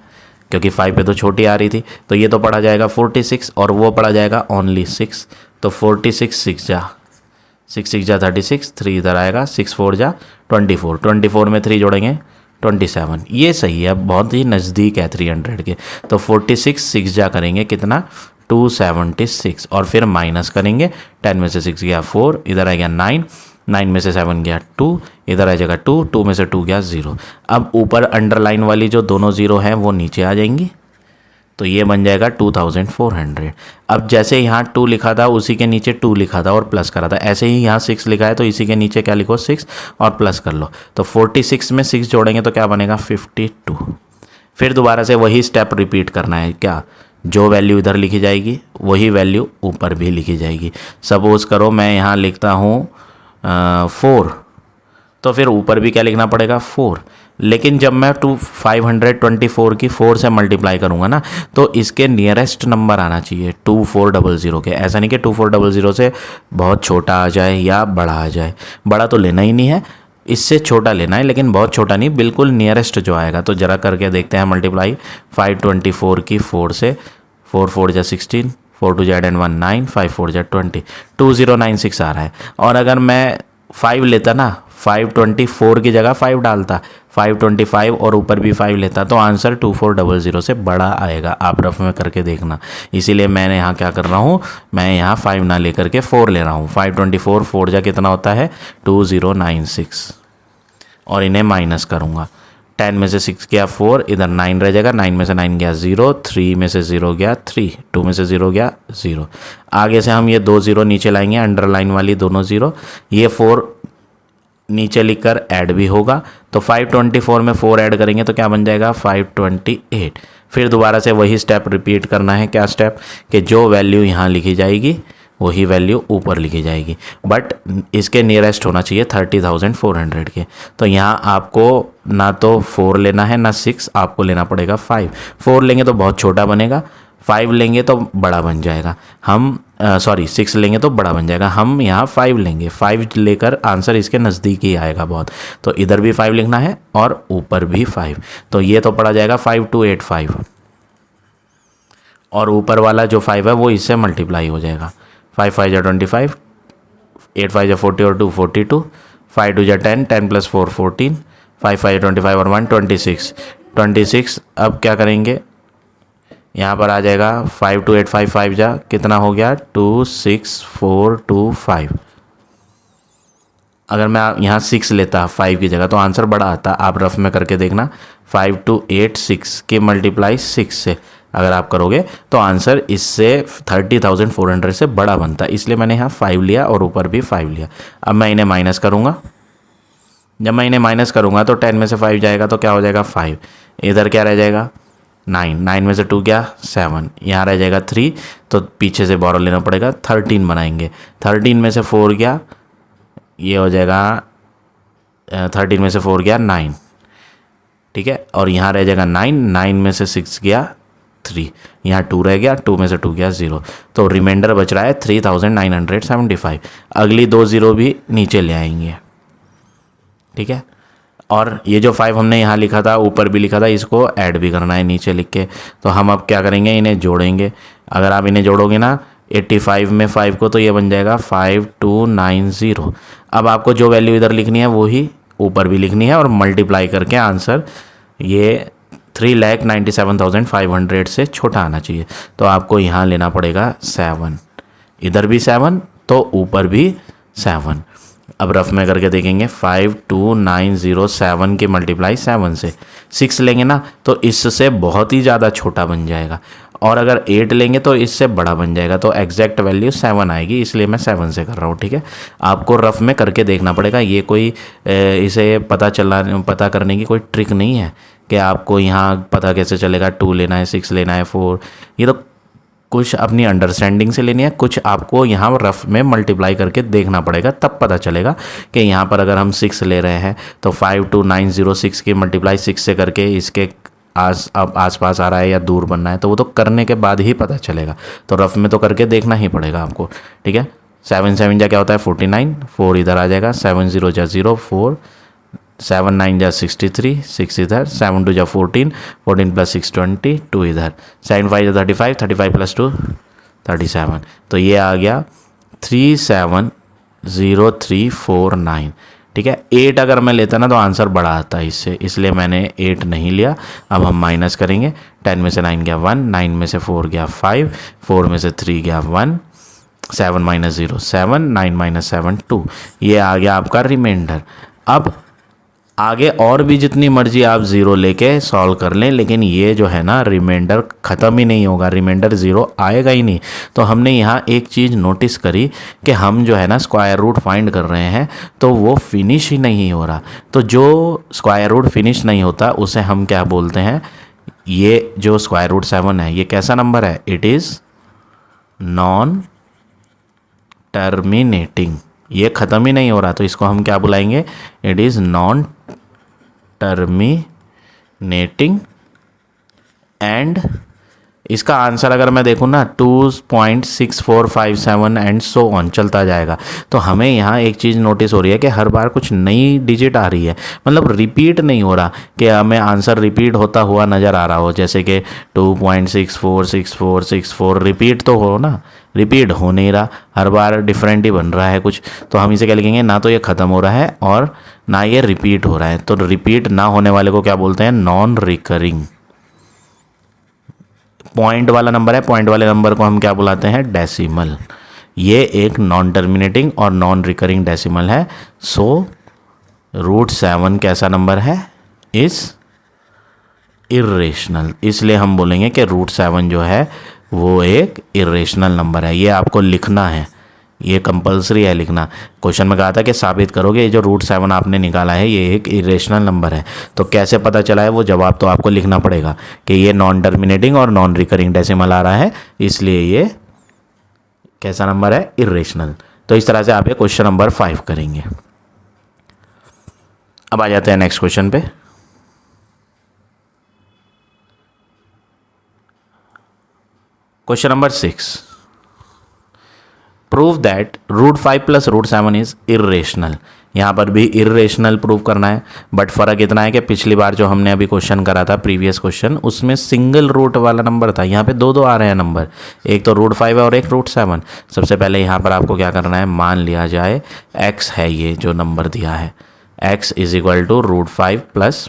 क्योंकि 5 पे तो छोटी आ रही थी, तो ये तो पड़ा जाएगा 46 और वो पड़ा जाएगा ओनली 6। तो 46 6 जा 36, 3 इधर आएगा, 6 4 जा 24, 24 में 3 जोड़ेंगे 27। ये सही है, बहुत ही नज़दीक है 300 के। तो 46 6 जा करेंगे कितना, 276, और फिर माइनस करेंगे, 10 में से 6 गया 4, इधर आ गया 9, 9 में से 7 गया 2, इधर आ जाएगा 2, 2 में से 2 गया 0। अब ऊपर अंडरलाइन वाली जो दोनों 0 हैं वो नीचे आ जाएंगी, तो ये बन जाएगा 2400। अब जैसे यहाँ 2 लिखा था उसी के नीचे 2 लिखा था और प्लस करा था, ऐसे ही यहाँ 6 लिखा है तो इसी के नीचे क्या लिखो, 6 और प्लस कर लो। तो 46 में 6 जोड़ेंगे तो क्या बनेगा, 52। फिर दोबारा से वही स्टेप रिपीट करना है। क्या, जो वैल्यू इधर लिखी जाएगी वही वैल्यू ऊपर भी लिखी जाएगी। सपोज करो मैं यहाँ लिखता हूँ 4, तो फिर ऊपर भी क्या लिखना पड़ेगा 4। लेकिन जब मैं 524 की 4 से मल्टीप्लाई करूँगा ना, तो इसके नियरेस्ट नंबर आना चाहिए 2400 के। ऐसा नहीं कि 2400 से बहुत छोटा आ जाए या बड़ा आ जाए, बड़ा तो लेना ही नहीं है, इससे छोटा लेना है, लेकिन बहुत छोटा नहीं, बिल्कुल नियरेस्ट जो आएगा। तो ज़रा करके देखते हैं मल्टीप्लाई 524 की 4 से। 4 4 जा 16, 4 2 जा 1 9, 5 4 जा 20, 2096 आ रहा है। और अगर मैं 5 लेता ना, 524 की जगह 5 डालता, 525 और ऊपर भी 5 लेता, तो आंसर 2400 से बड़ा आएगा। आप रफ में करके देखना। इसीलिए मैंने यहाँ क्या कर रहा हूँ, मैं यहाँ 5 ना लेकर के 4 ले रहा हूँ। 524 4 जा कितना होता है 2096, और इन्हें माइनस करूँगा। 10 में से 6 गया 4, इधर 9 रह जाएगा, 9 में से 9 गया 0, 3 में से 0 गया 3, 2 में से 0 गया 0। आगे से हम ये 2 0 नीचे लाएंगे, अंडरलाइन वाली दोनों 0, ये 4 नीचे लिखकर ऐड भी होगा। तो 524 में 4 ऐड करेंगे तो क्या बन जाएगा 528। फिर दोबारा से वही स्टेप रिपीट करना है। क्या स्टेप, कि जो वैल्यू यहाँ लिखी जाएगी वही वैल्यू ऊपर लिखी जाएगी, बट इसके नियरेस्ट होना चाहिए 30,400 के। तो यहाँ आपको ना तो 4 लेना है ना 6, आपको लेना पड़ेगा 5। 4 लेंगे तो बहुत छोटा बनेगा, 5 लेंगे तो बड़ा बन जाएगा। हम 6 लेंगे तो बड़ा बन जाएगा। हम यहाँ 5 लेंगे, 5 लेकर आंसर इसके नज़दीक ही आएगा बहुत। तो इधर भी 5 लिखना है और ऊपर भी 5। तो ये तो पड़ा जाएगा 5285, और ऊपर वाला जो 5 है वो इससे मल्टीप्लाई हो जाएगा। 5 5 जा 25, 8 5 जा 40 और 2 42, 5 2 जा 10, 10 + 4 14, 5 5 जा 25 और 1 26। अब क्या करेंगे, यहाँ पर आ जाएगा 52855 जा कितना हो गया 26425। अगर मैं यहाँ 6 लेता 5 की जगह तो आंसर बड़ा आता। आप रफ में करके देखना, 5286 के मल्टीप्लाई 6 से अगर आप करोगे तो आंसर इससे 30,400 से बड़ा बनता है। इसलिए मैंने यहाँ 5 लिया और ऊपर भी 5 लिया। अब मैं इन्हें माइनस करूँगा। जब मैं इन्हें माइनस करूँगा तो 10 में से 5 जाएगा तो क्या हो जाएगा 5, इधर क्या रह जाएगा 9, 9 में से 2 गया 7, यहाँ रह जाएगा 3, तो पीछे से बोरो लेना पड़ेगा, 13 बनाएंगे। 13 में से 4 गया, ये हो जाएगा 13 में से 4 गया 9, ठीक है, और यहाँ रह जाएगा 9, 9 में से 6 गया 3, यहाँ 2 रह गया, 2 में से 2 गया 0, तो रिमाइंडर बच रहा है 3975। अगली 2 0 भी नीचे ले आएंगे, ठीक है। और ये जो 5 हमने यहाँ लिखा था ऊपर भी लिखा था, इसको ऐड भी करना है नीचे लिख के। तो हम अब क्या करेंगे, इन्हें जोड़ेंगे। अगर आप इन्हें जोड़ोगे ना 85 में 5 को, तो ये बन जाएगा 5290। अब आपको जो वैल्यू इधर लिखनी है वही ऊपर भी लिखनी है और मल्टीप्लाई करके आंसर ये 3,97,500 से छोटा आना चाहिए। तो आपको यहाँ लेना पड़ेगा 7, इधर भी 7 तो ऊपर भी 7। अब रफ में करके देखेंगे, 52,907 के मल्टीप्लाई 7 से 6 लेंगे ना तो इससे बहुत ही ज़्यादा छोटा बन जाएगा, और अगर 8 लेंगे तो इससे बड़ा बन जाएगा। तो एग्जैक्ट वैल्यू 7 आएगी, इसलिए मैं 7 से कर रहा हूँ, ठीक है। आपको रफ में करके देखना पड़ेगा। ये कोई इसे पता करने की कोई ट्रिक नहीं है कि आपको यहाँ पता कैसे चलेगा 2 लेना है 6 लेना है 4। ये तो कुछ अपनी अंडरस्टैंडिंग से लेनी है, कुछ आपको यहाँ रफ में मल्टीप्लाई करके देखना पड़ेगा, तब पता चलेगा कि यहाँ पर अगर हम 6 ले रहे हैं तो 52,906 की मल्टीप्लाई 6 से करके इसके आसपास आ रहा है या दूर बनना है, तो वो तो करने के बाद ही पता चलेगा। तो रफ में तो करके देखना ही पड़ेगा आपको, ठीक है। 7 7 जा क्या होता है 49, 4 इधर आ जाएगा, 7 0 जा 0 4, 7 9 जा 63, 6 इधर, 7 2 जा 14, 14 + 6 20, 2 इधर, 7 5 जा 35, 35 + 2 37। तो ये आ गया 370349, ठीक है। 8 अगर मैं लेता ना तो आंसर बड़ा आता है इससे, इसलिए मैंने 8 नहीं लिया। अब हम माइनस करेंगे, 10 में से 9 गया 1, 9 में से 4 गया 5, 4 में से 3 गया 1, 7 - 0 7, 9 - 7 2, ये आ गया आपका रिमाइंडर। अब आगे और भी जितनी मर्जी आप 0 लेके सॉल्व कर लें, लेकिन ये जो है ना रिमाइंडर ख़त्म ही नहीं होगा, रिमाइंडर 0 आएगा ही नहीं। तो हमने यहाँ एक चीज़ नोटिस करी कि हम जो है ना स्क्वायर रूट फाइंड कर रहे हैं तो वो फिनिश ही नहीं हो रहा। तो जो स्क्वायर रूट फिनिश नहीं होता उसे हम क्या बोलते हैं, ये जो स्क्वायर रूट 7 है ये कैसा नंबर है? इट इज़ नॉन टर्मिनेटिंग, ये ख़त्म ही नहीं हो रहा, तो इसको हम क्या बुलाएंगे? It is non terminating. And इसका आंसर अगर मैं देखूँ ना 2.6457 एंड सो ऑन चलता जाएगा। तो हमें यहाँ एक चीज़ नोटिस हो रही है कि हर बार कुछ नई डिजिट आ रही है, मतलब रिपीट नहीं हो रहा कि हमें आंसर रिपीट होता हुआ नज़र आ रहा हो, जैसे कि 2.646464 रिपीट तो हो ना, रिपीट हो नहीं रहा, हर बार डिफरेंट ही बन रहा है कुछ। तो हम इसे क्या लिखेंगे? ना तो ये ख़त्म हो रहा है और ना ये रिपीट हो रहा है। तो रिपीट ना होने वाले को क्या बोलते हैं? Non recurring. पॉइंट वाला नंबर है, पॉइंट वाले नंबर को हम क्या बुलाते हैं? डेसिमल। ये एक नॉन टर्मिनेटिंग और नॉन रिकरिंग डेसिमल है। सो रूट 7 कैसा नंबर है? Is irrational. इसलिए हम बोलेंगे कि रूट 7 जो है वो एक इर्रेशनल नंबर है। ये आपको लिखना है, ये कंपलसरी है लिखना। क्वेश्चन में कहा था कि साबित करोगे ये जो रूट 7 आपने निकाला है ये एक इरेशनल नंबर है। तो कैसे पता चला है वो जवाब तो आपको लिखना पड़ेगा कि ये नॉन टर्मिनेटिंग और नॉन रिकरिंग डेसिमल आ रहा है, इसलिए ये कैसा नंबर है? इरेशनल। तो इस तरह से आप ये क्वेश्चन नंबर 5 करेंगे। अब आ जाते हैं नेक्स्ट क्वेश्चन पे। Question number 6, prove that root 5 plus root 7 is irrational. यहाँ पर भी इर्रेशनल प्रूव करना है, बट फ़र्क इतना है कि पिछली बार जो हमने अभी क्वेश्चन करा था प्रीवियस क्वेश्चन, उसमें सिंगल रूट वाला नंबर था। यहाँ पे दो दो आ रहे हैं नंबर, एक तो रूट 5 है और एक रूट 7। सबसे पहले यहाँ पर आपको क्या करना है? मान लिया जाए x है ये जो नंबर दिया है, x is equal to root 5 plus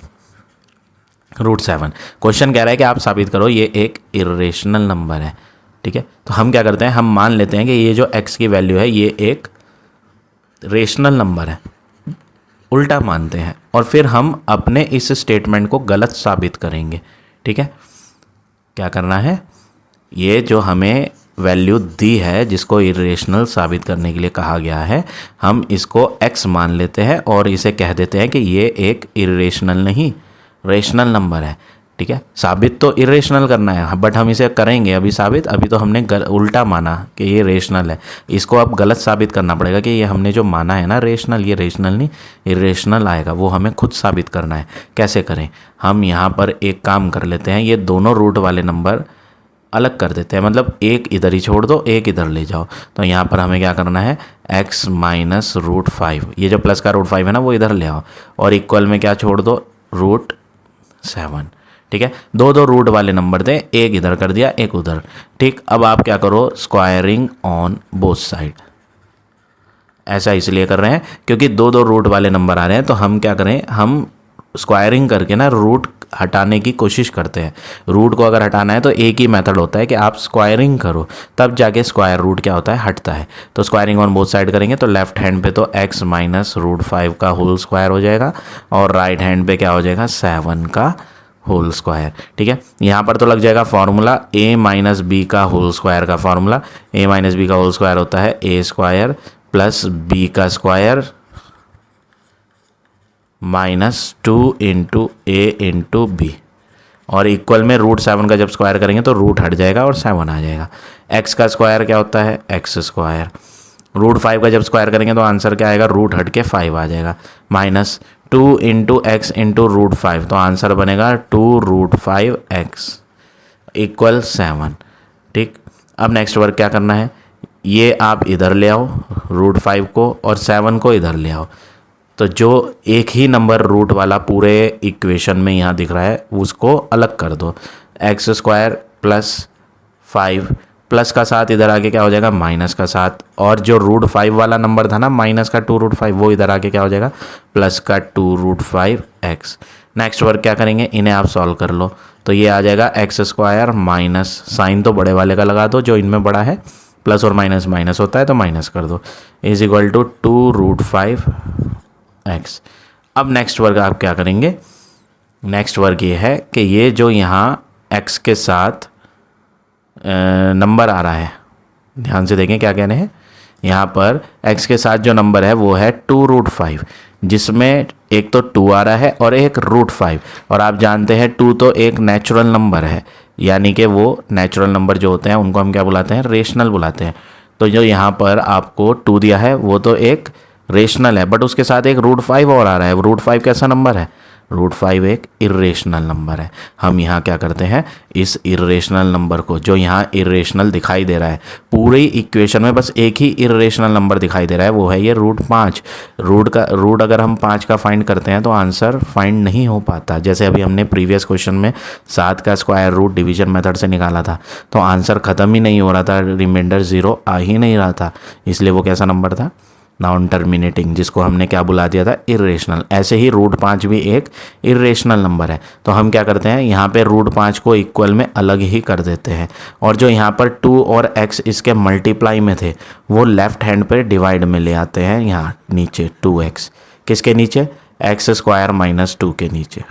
root 7। Question कह रहा है कि आप साबित करो ये एक इर्रेशनल नंबर है। ठीक है, तो हम क्या करते हैं? हम मान लेते हैं कि ये जो x की वैल्यू है ये एक रेशनल नंबर है, उल्टा मानते हैं, और फिर हम अपने इस स्टेटमेंट को गलत साबित करेंगे। ठीक है, क्या करना है? ये जो हमें वैल्यू दी है जिसको इरेशनल साबित करने के लिए कहा गया है, हम इसको x मान लेते हैं और इसे कह देते हैं कि ये एक इरेशनल नहीं रेशनल नंबर है। ठीक है, साबित तो इरेशनल करना है, बट हम इसे करेंगे अभी साबित। अभी तो हमने उल्टा माना कि ये रेशनल है, इसको अब गलत साबित करना पड़ेगा कि ये हमने जो माना है ना रेशनल, ये रेशनल नहीं इरेशनल आएगा, वो हमें खुद साबित करना है। कैसे करें? हम यहाँ पर एक काम कर लेते हैं, ये दोनों रूट वाले नंबर अलग कर देते हैं, मतलब एक इधर ही छोड़ दो, एक इधर ले जाओ। तो यहाँ पर हमें क्या करना है? x माइनस रूट 5, ये जो प्लस का रूट 5 है ना वो इधर ले आओ, और इक्वल में क्या छोड़ दो? रूट 7। ठीक है, दो दो रूट वाले नंबर थे, एक इधर कर दिया एक उधर। ठीक, अब आप क्या करो? Squaring on both side. ऐसा इसलिए कर रहे हैं क्योंकि दो दो रूट वाले नंबर आ रहे हैं, तो हम क्या करें? हम स्क्वायरिंग करके ना रूट हटाने की कोशिश करते हैं। रूट को अगर हटाना है तो एक ही मेथड होता है कि आप स्क्वायरिंग करो, तब जाके स्क्वायर रूट क्या होता है? हटता है। तो स्क्वायरिंग ऑन बोथ साइड करेंगे तो लेफ्ट हैंड पे तो x माइनस रूट 5 का होल स्क्वायर हो जाएगा, और राइट हैंड पे क्या हो जाएगा? 7 का होल स्क्वायर। ठीक है, यहाँ पर तो लग जाएगा फॉर्मूला a माइनस बी का होल स्क्वायर का फॉर्मूला। a माइनस बी का होल स्क्वायर होता है a स्क्वायर प्लस b का स्क्वायर माइनस 2 इंटू ए इंटू बी, और इक्वल में रूट 7 का जब स्क्वायर करेंगे तो रूट हट जाएगा और 7 आ जाएगा। x का स्क्वायर क्या होता है? x square. रूट 5 का जब स्क्वायर करेंगे तो आंसर क्या आएगा? रूट हट के 5 आ जाएगा, minus 2 into x into root 5, तो आंसर बनेगा 2 रूट 5x इक्वल 7। ठीक, अब नेक्स्ट वर्क क्या करना है? ये आप इधर ले आओ रूट 5 को, और 7 को इधर ले आओ। तो जो एक ही नंबर रूट वाला पूरे इक्वेशन में यहाँ दिख रहा है उसको अलग कर दो। एक्स स्क्वायर प्लस 5 प्लस का 7 इधर आके क्या हो जाएगा? माइनस का 7, और जो रूट 5 वाला नंबर था ना माइनस का 2 रूट 5, वो इधर आके क्या हो जाएगा? प्लस का 2 रूट 5x। नेक्स्ट वर्क क्या करेंगे? इन्हें आप सॉल्व कर लो, तो ये आ जाएगा एक्स स्क्वायर माइनस, साइन तो बड़े वाले का लगा दो जो इनमें बड़ा है, प्लस और माइनस माइनस होता है तो माइनस कर दो, is equal to 2 root 5x। अब नेक्स्ट वर्क आप क्या करेंगे? नेक्स्ट वर्क ये है कि ये जो यहाँ x के साथ नंबर आ रहा है, ध्यान से देखें क्या कहने हैं। यहाँ पर x के साथ जो नंबर है वो है 2 रूट 5। जिसमें एक तो 2 आ रहा है और एक √5, और आप जानते हैं 2 तो एक नेचुरल नंबर है, यानी कि वो नेचुरल नंबर जो होते हैं उनको हम क्या बुलाते हैं, रेशनल बुलाते हैं। तो जो यहाँ पर आपको 2 दिया है वो तो एक रेशनल है, बट उसके साथ एक √5 और आ रहा है। √5 कैसा नंबर है, √5 एक इरेशनल नंबर है। हम यहाँ क्या करते हैं, इस इरेशनल नंबर को, जो यहाँ इरेशनल दिखाई दे रहा है, पूरी इक्वेशन में बस एक ही इरेशनल नंबर दिखाई दे रहा है, वो है ये √5। रूट अगर हम 5 का फाइंड करते हैं तो आंसर फाइंड नहीं हो पाता। जैसे अभी हमने प्रीवियस क्वेश्चन में 7 का स्क्वायर रूट डिवीजन मेथड से निकाला था, तो आंसर ख़त्म ही नहीं हो रहा था, रिमाइंडर 0 आ ही नहीं रहा था, इसलिए वो कैसा नंबर था, नॉन टर्मिनेटिंग, जिसको हमने क्या बुला दिया था, इरेशनल। ऐसे ही √5 भी एक इरेशनल नंबर है। तो हम क्या करते हैं, यहाँ पे √5 को इक्वल में अलग ही कर देते हैं, और जो यहाँ पर 2 और x इसके मल्टीप्लाई में थे वो लेफ्ट हैंड पे डिवाइड में ले आते हैं, यहाँ नीचे 2x, किसके नीचे, x² - 2 के नीचे।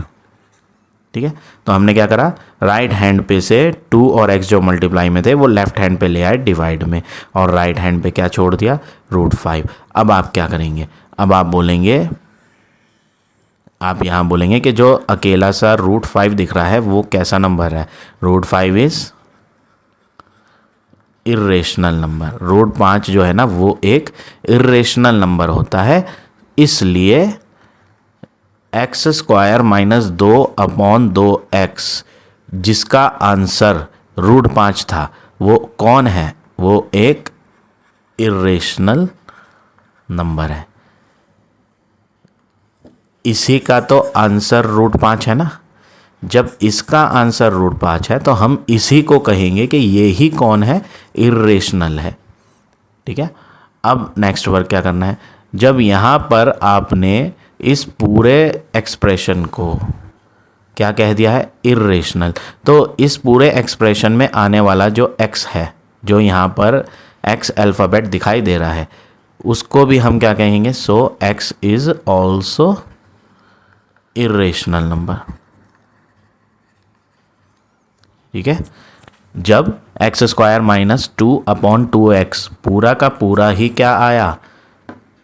ठीक है, तो हमने क्या करा, राइट हैंड पे से 2 और x जो मल्टीप्लाई में थे वो लेफ्ट हैंड पे ले आए डिवाइड में, और राइट हैंड पे क्या छोड़ दिया, √5। अब आप क्या करेंगे, अब आप बोलेंगे, आप यहाँ बोलेंगे कि जो अकेला सा √5 दिख रहा है वो कैसा नंबर है, √5 इज इरेशनल नंबर। √5 जो है ना वो एक इरेशनल नंबर होता है, इसलिए x² - 2/2x जिसका आंसर √5 था वो कौन है, वो एक इरेशनल नंबर है। इसी का तो आंसर √5 है ना, जब इसका आंसर √5 है तो हम इसी को कहेंगे कि ये ही कौन है, इरेशनल है। ठीक है, अब नेक्स्ट वर्क क्या करना है, जब यहाँ पर आपने इस पूरे एक्सप्रेशन को क्या कह दिया है, इरेशनल, तो इस पूरे एक्सप्रेशन में आने वाला जो x है, जो यहाँ पर x अल्फ़ाबेट दिखाई दे रहा है, उसको भी हम क्या कहेंगे, सो x is also irrational number. ठीक है, जब x² - 2/2x पूरा का पूरा ही क्या आया,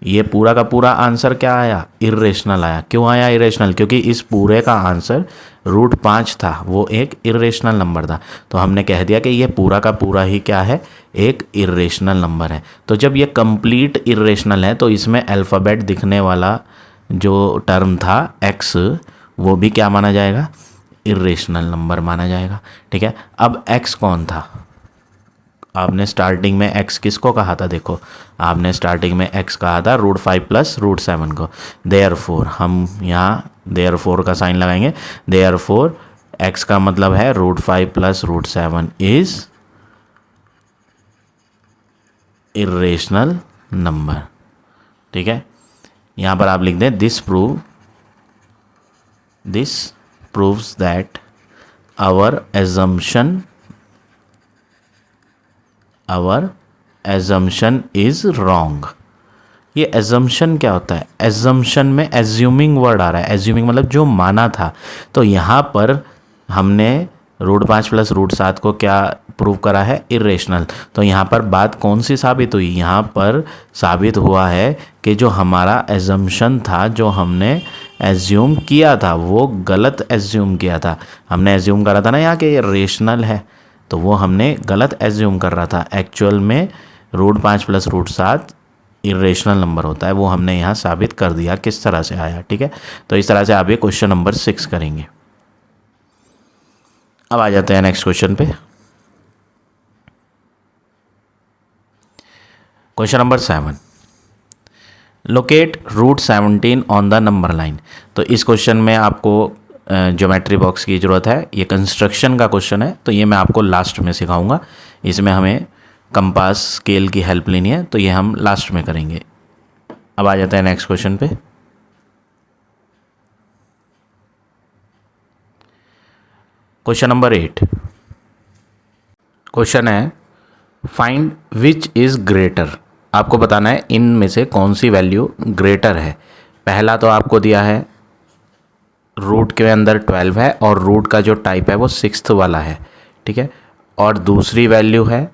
ये पूरा का पूरा आंसर क्या आया, इरेशनल आया। क्यों आया इरेशनल, क्योंकि इस पूरे का आंसर √5 था, वो एक इरेशनल नंबर था, तो हमने कह दिया कि ये पूरा का पूरा ही क्या है, एक इरेशनल नंबर है। तो जब ये कंप्लीट इरेशनल है तो इसमें अल्फ़ाबेट दिखने वाला जो टर्म था x, वो भी क्या माना जाएगा, इरेशनल नंबर माना जाएगा। ठीक है, अब x कौन था, आपने स्टार्टिंग में x किसको कहा था, देखो आपने स्टार्टिंग में x कहा था √5 + √7 को, देयरफॉर हम यहाँ देयरफॉर का साइन लगाएंगे, देयरफॉर x का मतलब है √5 + √7 इज इरेशनल नंबर। ठीक है, यहाँ पर आप लिख दें, this proves that our assumption is wrong. ये एजम्पशन क्या होता है, एजम्पशन में एज्यूमिंग वर्ड आ रहा है, एज्यूमिंग मतलब जो माना था। तो यहाँ पर हमने √5 + √7 को क्या प्रूव करा है, इरेशनल। तो यहाँ पर बात कौन सी साबित हुई, यहाँ पर साबित हुआ है कि जो हमारा एजम्पशन था, जो हमने एज्यूम किया था, वो गलत एज्यूम किया था। हमने एज्यूम करा था ना यहाँ कि ये रेशनल है, तो वो हमने गलत एज्यूम कर रहा था। एक्चुअल में √5 + √7 इरेशनल नंबर होता है, वो हमने यहाँ साबित कर दिया। किस तरह से आया, ठीक है, तो इस तरह से आप ये क्वेश्चन नंबर 6 करेंगे। अब आ जाते हैं नेक्स्ट क्वेश्चन पे। Question number 7, locate √17 on the number line. तो इस क्वेश्चन में आपको ज्योमेट्री बॉक्स की ज़रूरत है, ये कंस्ट्रक्शन का क्वेश्चन है, तो ये मैं आपको लास्ट में सिखाऊंगा। इसमें हमें कंपास स्केल की हेल्प लेनी है, तो ये हम लास्ट में करेंगे। अब आ जाते हैं नेक्स्ट क्वेश्चन पे। क्वेश्चन नंबर 8, क्वेश्चन है फाइंड विच इज़ ग्रेटर। आपको बताना है इनमें से कौन सी वैल्यू ग्रेटर है। पहला तो आपको दिया है रूट के अंदर 12 है और रूट का जो टाइप है वो 6th वाला है, ठीक है, और दूसरी वैल्यू है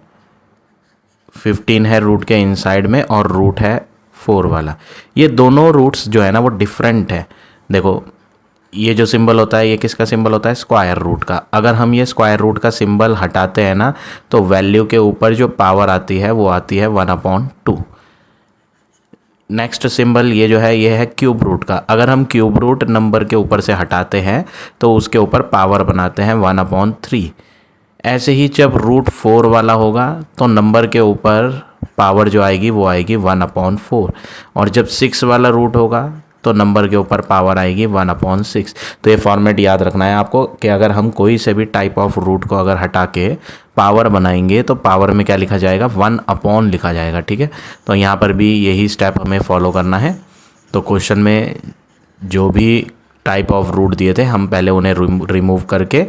15 है रूट के इनसाइड में और रूट है 4 वाला। ये दोनों रूट्स जो है ना वो डिफरेंट है। देखो ये जो सिंबल होता है ये किसका सिंबल होता है, स्क्वायर रूट का। अगर हम ये स्क्वायर रूट का सिंबल हटाते हैं ना तो वैल्यू के ऊपर जो पावर आती है वो आती है 1/2। नेक्स्ट सिंबल ये जो है ये है क्यूब रूट का। अगर हम क्यूब रूट नंबर के ऊपर से हटाते हैं तो उसके ऊपर पावर बनाते हैं 1/3। ऐसे ही जब √4 वाला होगा तो नंबर के ऊपर पावर जो आएगी वो आएगी 1/4। और जब 6 वाला रूट होगा तो नंबर के ऊपर पावर आएगी 1/6। तो ये फॉर्मेट याद रखना है आपको कि अगर हम कोई से भी टाइप ऑफ रूट को अगर हटा के पावर बनाएंगे तो पावर में क्या लिखा जाएगा, 1/ लिखा जाएगा। ठीक है, तो यहाँ पर भी यही स्टेप हमें फॉलो करना है। तो क्वेश्चन में जो भी टाइप ऑफ रूट दिए थे हम पहले उन्हें रिमूव करके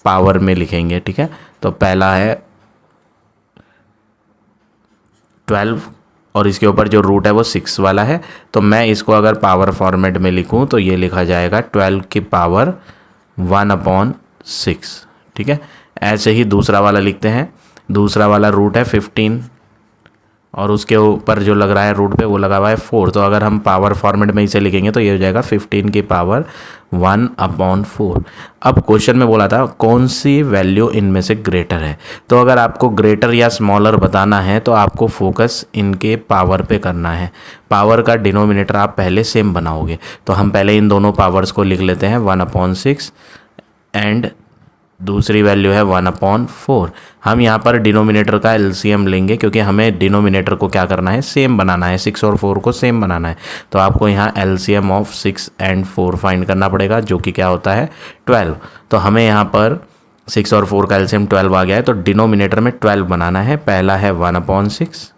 पावर में लिखेंगे। ठीक है, तो पहला है 12 और इसके ऊपर जो रूट है वो 6 वाला है। तो मैं इसको अगर पावर फॉर्मेट में लिखूं तो ये लिखा जाएगा 12 की पावर 1/6। ठीक है, ऐसे ही दूसरा वाला लिखते हैं। दूसरा वाला रूट है 15 और उसके ऊपर जो लग रहा है रूट पे वो लगा हुआ है 4। तो अगर हम पावर फॉर्मेट में इसे लिखेंगे तो ये हो जाएगा 15 की पावर 1/4। अब क्वेश्चन में बोला था कौन सी वैल्यू इनमें से ग्रेटर है। तो अगर आपको ग्रेटर या स्मॉलर बताना है तो आपको फोकस इनके पावर पे करना है। पावर का डिनोमिनेटर आप पहले सेम बनाओगे। तो हम पहले इन दोनों पावर्स को लिख लेते हैं 1/6 एंड दूसरी वैल्यू है 1/4। हम यहाँ पर डिनोमिनेटर का एलसीएम लेंगे क्योंकि हमें डिनोमिनेटर को क्या करना है, सेम बनाना है। 6 और 4 को सेम बनाना है। तो आपको यहाँ एलसीएम ऑफ 6 एंड 4 फाइंड करना पड़ेगा जो कि क्या होता है 12। तो हमें यहाँ पर 6 और 4 का एलसीएम 12 आ गया है। तो डिनोमिनेटर में 12 बनाना है। पहला है 1/6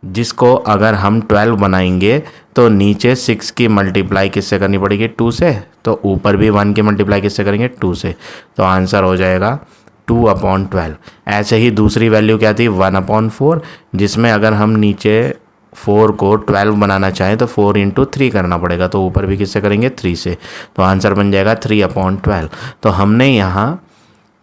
जिसको अगर हम 12 बनाएंगे तो नीचे 6 की मल्टीप्लाई किससे करनी पड़ेगी, 2 से। तो ऊपर भी 1 की मल्टीप्लाई किससे करेंगे, 2 से। तो आंसर हो जाएगा 2/12। ऐसे ही दूसरी वैल्यू क्या थी 1/4 जिसमें अगर हम नीचे 4 को 12 बनाना चाहें तो 4 × 3 करना पड़ेगा। तो ऊपर भी किससे करेंगे, 3 से। तो आंसर बन जाएगा 3/12। तो हमने यहाँ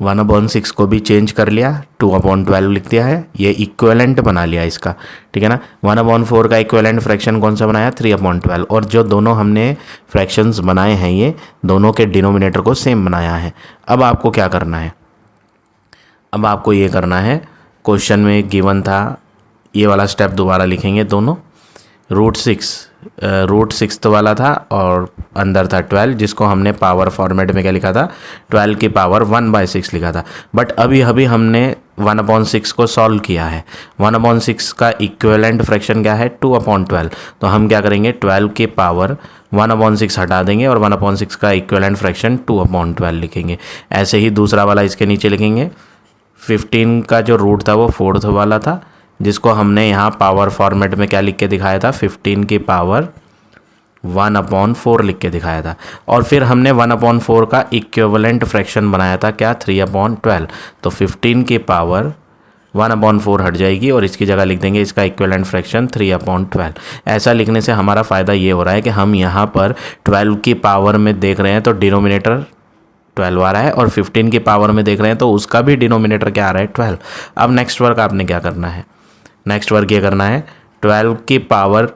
1/6 को भी चेंज कर लिया, 2/12 लिख दिया है। ये इक्विवेलेंट बना लिया इसका। ठीक है ना। 1/4 का इक्विवेलेंट फ्रैक्शन कौन सा बनाया, 3/12। और जो दोनों हमने फ्रैक्शंस बनाए हैं ये दोनों के डिनोमिनेटर को सेम बनाया है। अब आपको क्या करना है, अब आपको ये करना है, क्वेश्चन में गिवन था ये वाला स्टेप दोबारा लिखेंगे दोनों। √6 वाला था और अंदर था 12 जिसको हमने पावर फॉर्मेट में क्या लिखा था, 12 की पावर 1/6 लिखा था। बट अभी हमने 1/6 को सॉल्व किया है। 1/6 का इक्विवेलेंट फ्रैक्शन क्या है, 2/12। तो हम क्या करेंगे, 12 की पावर 1/6 हटा देंगे और 1/6 का इक्विवेलेंट फ्रैक्शन 2/12 लिखेंगे। ऐसे ही दूसरा वाला इसके नीचे लिखेंगे। 15 का जो रूट था वो 4th वाला था जिसको हमने यहाँ पावर फॉर्मेट में क्या लिख के दिखाया था, 15 की पावर 1/4 लिख के दिखाया था। और फिर हमने 1/4 का इक्विवेलेंट फ्रैक्शन बनाया था क्या, 3/12। तो 15 की पावर 1/4 हट जाएगी और इसकी जगह लिख देंगे इसका इक्विवेलेंट फ्रैक्शन 3/12। ऐसा लिखने से हमारा फ़ायदा ये हो रहा है कि हम यहाँ पर 12 की पावर में देख रहे हैं तो डिनोमिनेटर 12 आ रहा है और 15 की पावर में देख रहे हैं तो उसका भी डिनोमिनेटर क्या आ रहा है, 12। अब नेक्स्ट वर्क आपने क्या करना है, नेक्स्ट वर्क ये करना है 12 की पावर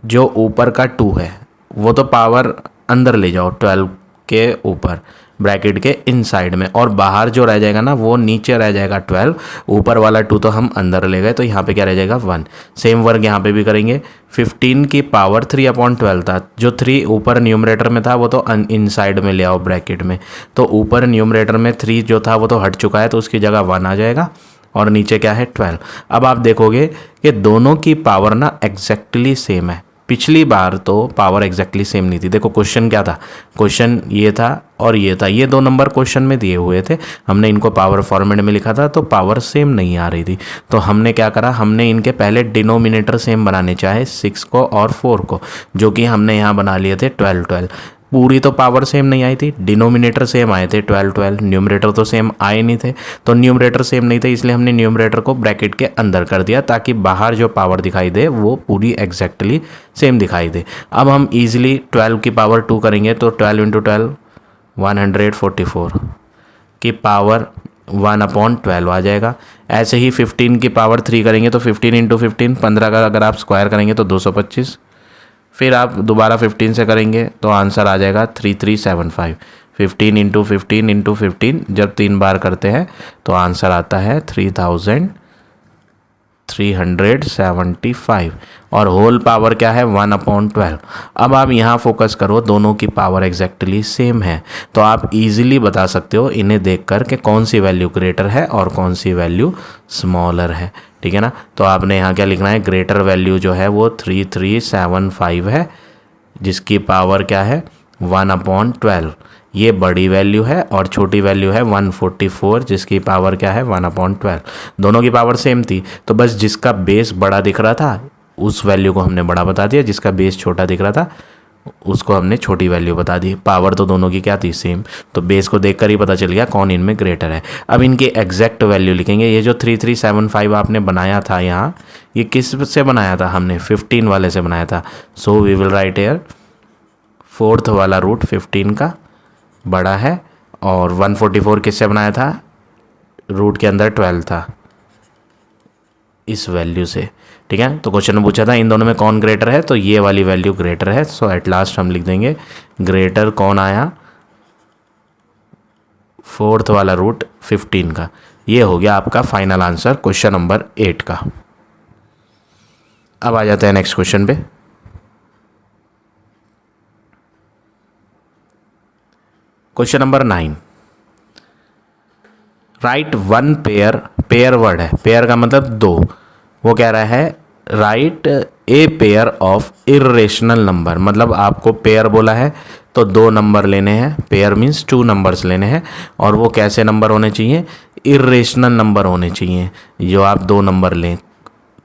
जो ऊपर का 2 है वो तो पावर अंदर ले जाओ 12 के ऊपर ब्रैकेट के इनसाइड में, और बाहर जो रह जाएगा ना वो नीचे रह जाएगा 12, ऊपर वाला 2 तो हम अंदर ले गए तो यहाँ पे क्या रह जाएगा 1। सेम वर्क यहाँ पे भी करेंगे। 15 की पावर 3/12 था, जो 3 ऊपर न्यूमरेटर में था वो तो इनसाइड में ले आओ ब्रैकेट में। तो ऊपर न्यूमरेटर में 3 जो था वो तो हट चुका है तो उसकी जगह 1 आ जाएगा और नीचे क्या है 12। अब आप देखोगे कि दोनों की पावर ना एग्जैक्टली सेम है। पिछली बार तो पावर एग्जैक्टली सेम नहीं थी। देखो क्वेश्चन क्या था, क्वेश्चन ये था और ये था, ये 2 नंबर क्वेश्चन में दिए हुए थे, हमने इनको पावर फॉर्मेट में लिखा था तो पावर सेम नहीं आ रही थी। तो हमने क्या करा, हमने इनके पहले डिनोमिनेटर सेम बनाने चाहे 6 को और 4 को, जो कि हमने यहाँ बना लिए थे 12। पूरी तो पावर सेम नहीं आई थी, डिनोमिनेटर सेम आए थे 12, न्यूमरेटर तो सेम आए नहीं थे। तो न्यूमरेटर सेम नहीं थे इसलिए हमने न्यूमरेटर को ब्रैकेट के अंदर कर दिया ताकि बाहर जो पावर दिखाई दे वो पूरी एग्जैक्टली सेम दिखाई दे। अब हम इजीली 12 की पावर 2 करेंगे तो 12 × 12 144 की पावर 1/12 आ जाएगा। ऐसे ही 15 की पावर 3 करेंगे तो 15 इंटू 15, 15 का अगर आप स्क्वायर करेंगे तो 225। फिर आप दोबारा 15 से करेंगे तो आंसर आ जाएगा 3375। 15 इंटू 15 इंटू 15 जब 3 बार करते हैं तो आंसर आता है 3375 और होल पावर क्या है 1/12। अब आप यहाँ फोकस करो, दोनों की पावर एग्जैक्टली सेम है तो आप इजीली बता सकते हो इन्हें देखकर कि कौन सी वैल्यू ग्रेटर है और कौन सी वैल्यू स्मॉलर है। ठीक है ना, तो आपने यहाँ क्या लिखना है, ग्रेटर वैल्यू जो है वो 3375 है जिसकी पावर क्या है 1/12, ये बड़ी वैल्यू है, और छोटी वैल्यू है 144 जिसकी पावर क्या है 1/12। दोनों की पावर सेम थी तो बस जिसका बेस बड़ा दिख रहा था उस वैल्यू को हमने बड़ा बता दिया, जिसका बेस छोटा दिख रहा था उसको हमने छोटी वैल्यू बता दी। पावर तो दोनों की क्या थी सेम, तो बेस को देखकर ही पता चल गया कौन इनमें ग्रेटर है। अब इनकी एग्जैक्ट वैल्यू लिखेंगे। ये जो 3375 आपने बनाया था यहाँ, ये किस से बनाया था, हमने 15 वाले से बनाया था। So we will write here 4th वाला रूट 15 का बड़ा है, और 144 किससे बनाया था, रूट के अंदर 12 था इस वैल्यू से। ठीक है, तो क्वेश्चन में पूछा था इन दोनों में कौन ग्रेटर है, तो ये वाली वैल्यू ग्रेटर है। सो एट लास्ट हम लिख देंगे ग्रेटर कौन आया, 4th वाला रूट 15 का। ये हो गया आपका फाइनल आंसर क्वेश्चन नंबर 8 का। अब आ जाते हैं नेक्स्ट क्वेश्चन पे। Question number 9, right one pair, pair word है, पेयर का मतलब दो, वो कह रहा है right a pair of irrational number, मतलब आपको पेयर बोला है तो दो नंबर लेने हैं, पेयर मीन्स 2 नंबर्स लेने हैं, और वो कैसे नंबर होने चाहिए, इर्रेशनल नंबर होने चाहिए। जो आप दो नंबर लें,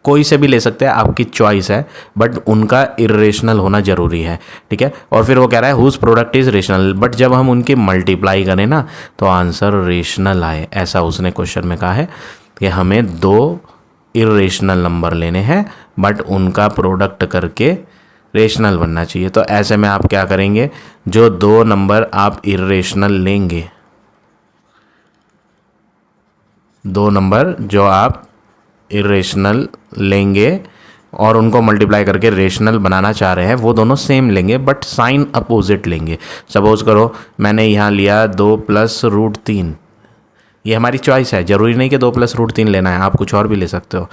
कोई से भी ले सकते हैं, आपकी चॉइस है, बट उनका इरेशनल होना जरूरी है। ठीक है, और फिर वो कह रहा है whose product is rational, but जब हम उनकी मल्टीप्लाई करें ना तो आंसर रेशनल आए, ऐसा उसने क्वेश्चन में कहा है कि हमें दो इरेशनल नंबर लेने हैं बट उनका प्रोडक्ट करके रेशनल बनना चाहिए। तो ऐसे में आप क्या करेंगे, जो दो नंबर आप इरेशनल लेंगे, दो नंबर जो आप इरेशनल लेंगे और उनको मल्टीप्लाई करके रेशनल बनाना चाह रहे हैं, वो दोनों सेम लेंगे बट साइन अपोजिट लेंगे। सपोज करो मैंने यहाँ लिया 2 + √3, ये हमारी चॉइस है, ज़रूरी नहीं कि 2 + √3 लेना है, आप कुछ और भी ले सकते हो,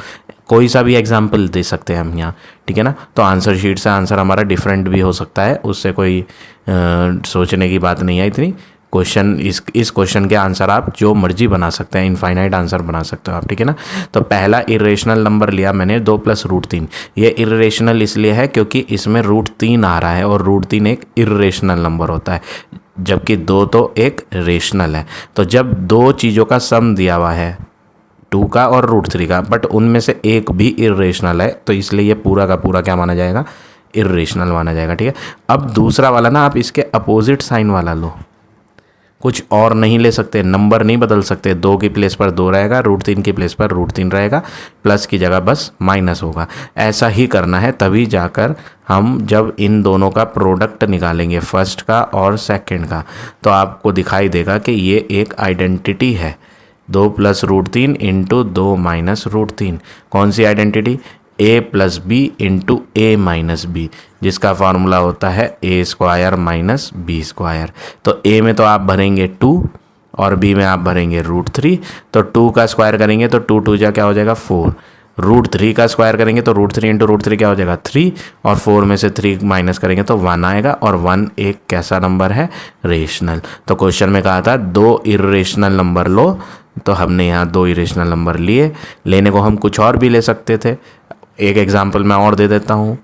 कोई सा भी एग्जाम्पल दे सकते हैं हम यहाँ। ठीक है ना, तो आंसर शीट से आंसर हमारा डिफरेंट भी हो सकता है, उससे कोई सोचने की बात नहीं है इतनी। क्वेश्चन इस क्वेश्चन के आंसर आप जो मर्जी बना सकते हैं, इनफाइनाइट आंसर बना सकते हो आप। ठीक है ना, तो पहला इरेशनल नंबर लिया मैंने 2 + √3, ये इरेशनल इसलिए है क्योंकि इसमें √3 आ रहा है और √3 एक इरेशनल नंबर होता है, जबकि 2 तो एक रेशनल है। तो जब दो चीज़ों का सम दिया हुआ है 2 का और √3 का, बट उनमें से एक भी इरेशनल है, तो इसलिए ये पूरा का पूरा क्या माना जाएगा, इरेशनल माना जाएगा। ठीक है, अब दूसरा वाला ना आप इसके अपोजिट साइन वाला लो, कुछ और नहीं ले सकते, नंबर नहीं बदल सकते, 2 की प्लेस पर 2 रहेगा, √3 की प्लेस पर √3 रहेगा, प्लस की जगह बस माइनस होगा। ऐसा ही करना है, तभी जाकर हम जब इन दोनों का प्रोडक्ट निकालेंगे, फर्स्ट का और सेकंड का, तो आपको दिखाई देगा कि ये एक आइडेंटिटी है, 2 + √3 इंटू 2 - √3। कौन सी identity, a + b into a - b, जिसका फार्मूला होता है a² - b²। तो a में तो आप भरेंगे 2 और b में आप भरेंगे √3, तो 2 का स्क्वायर करेंगे तो 2 × 2 क्या हो जाएगा 4, √3 का स्क्वायर करेंगे तो √3 इंटू √3 क्या हो जाएगा 3, और 4 में से 3 माइनस करेंगे तो 1 आएगा, और 1 एक कैसा नंबर है, रेशनल। तो क्वेश्चन में कहा था दो इरेशनल नंबर लो, तो हमने यहाँ दो इरेशनल नंबर लिए, लेने को हम कुछ और भी ले सकते थे। एक एग्जाम्पल मैं और दे देता हूँ,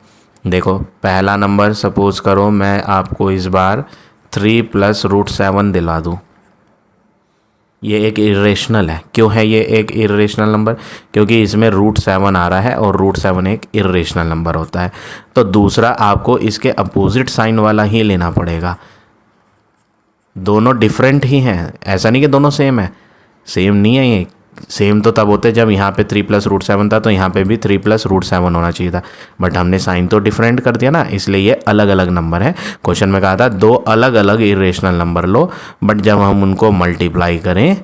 देखो पहला नंबर सपोज करो मैं आपको इस बार 3 + √7 दिला दूँ, ये एक इरेशनल है। क्यों है ये एक इरेशनल नंबर, क्योंकि इसमें √7 आ रहा है और √7 एक इरेशनल नंबर होता है। तो दूसरा आपको इसके अपोजिट साइन वाला ही लेना पड़ेगा, दोनों डिफरेंट ही हैं, ऐसा नहीं कि दोनों सेम है, सेम नहीं है ये, सेम तो तब होते जब यहाँ पे 3 + √7 था, तो यहाँ पे भी 3 + √7 होना चाहिए था, बट हमने साइन तो डिफरेंट कर दिया ना, इसलिए ये अलग अलग नंबर है। क्वेश्चन में कहा था दो अलग अलग इरेशनल नंबर लो, बट जब हम उनको मल्टीप्लाई करें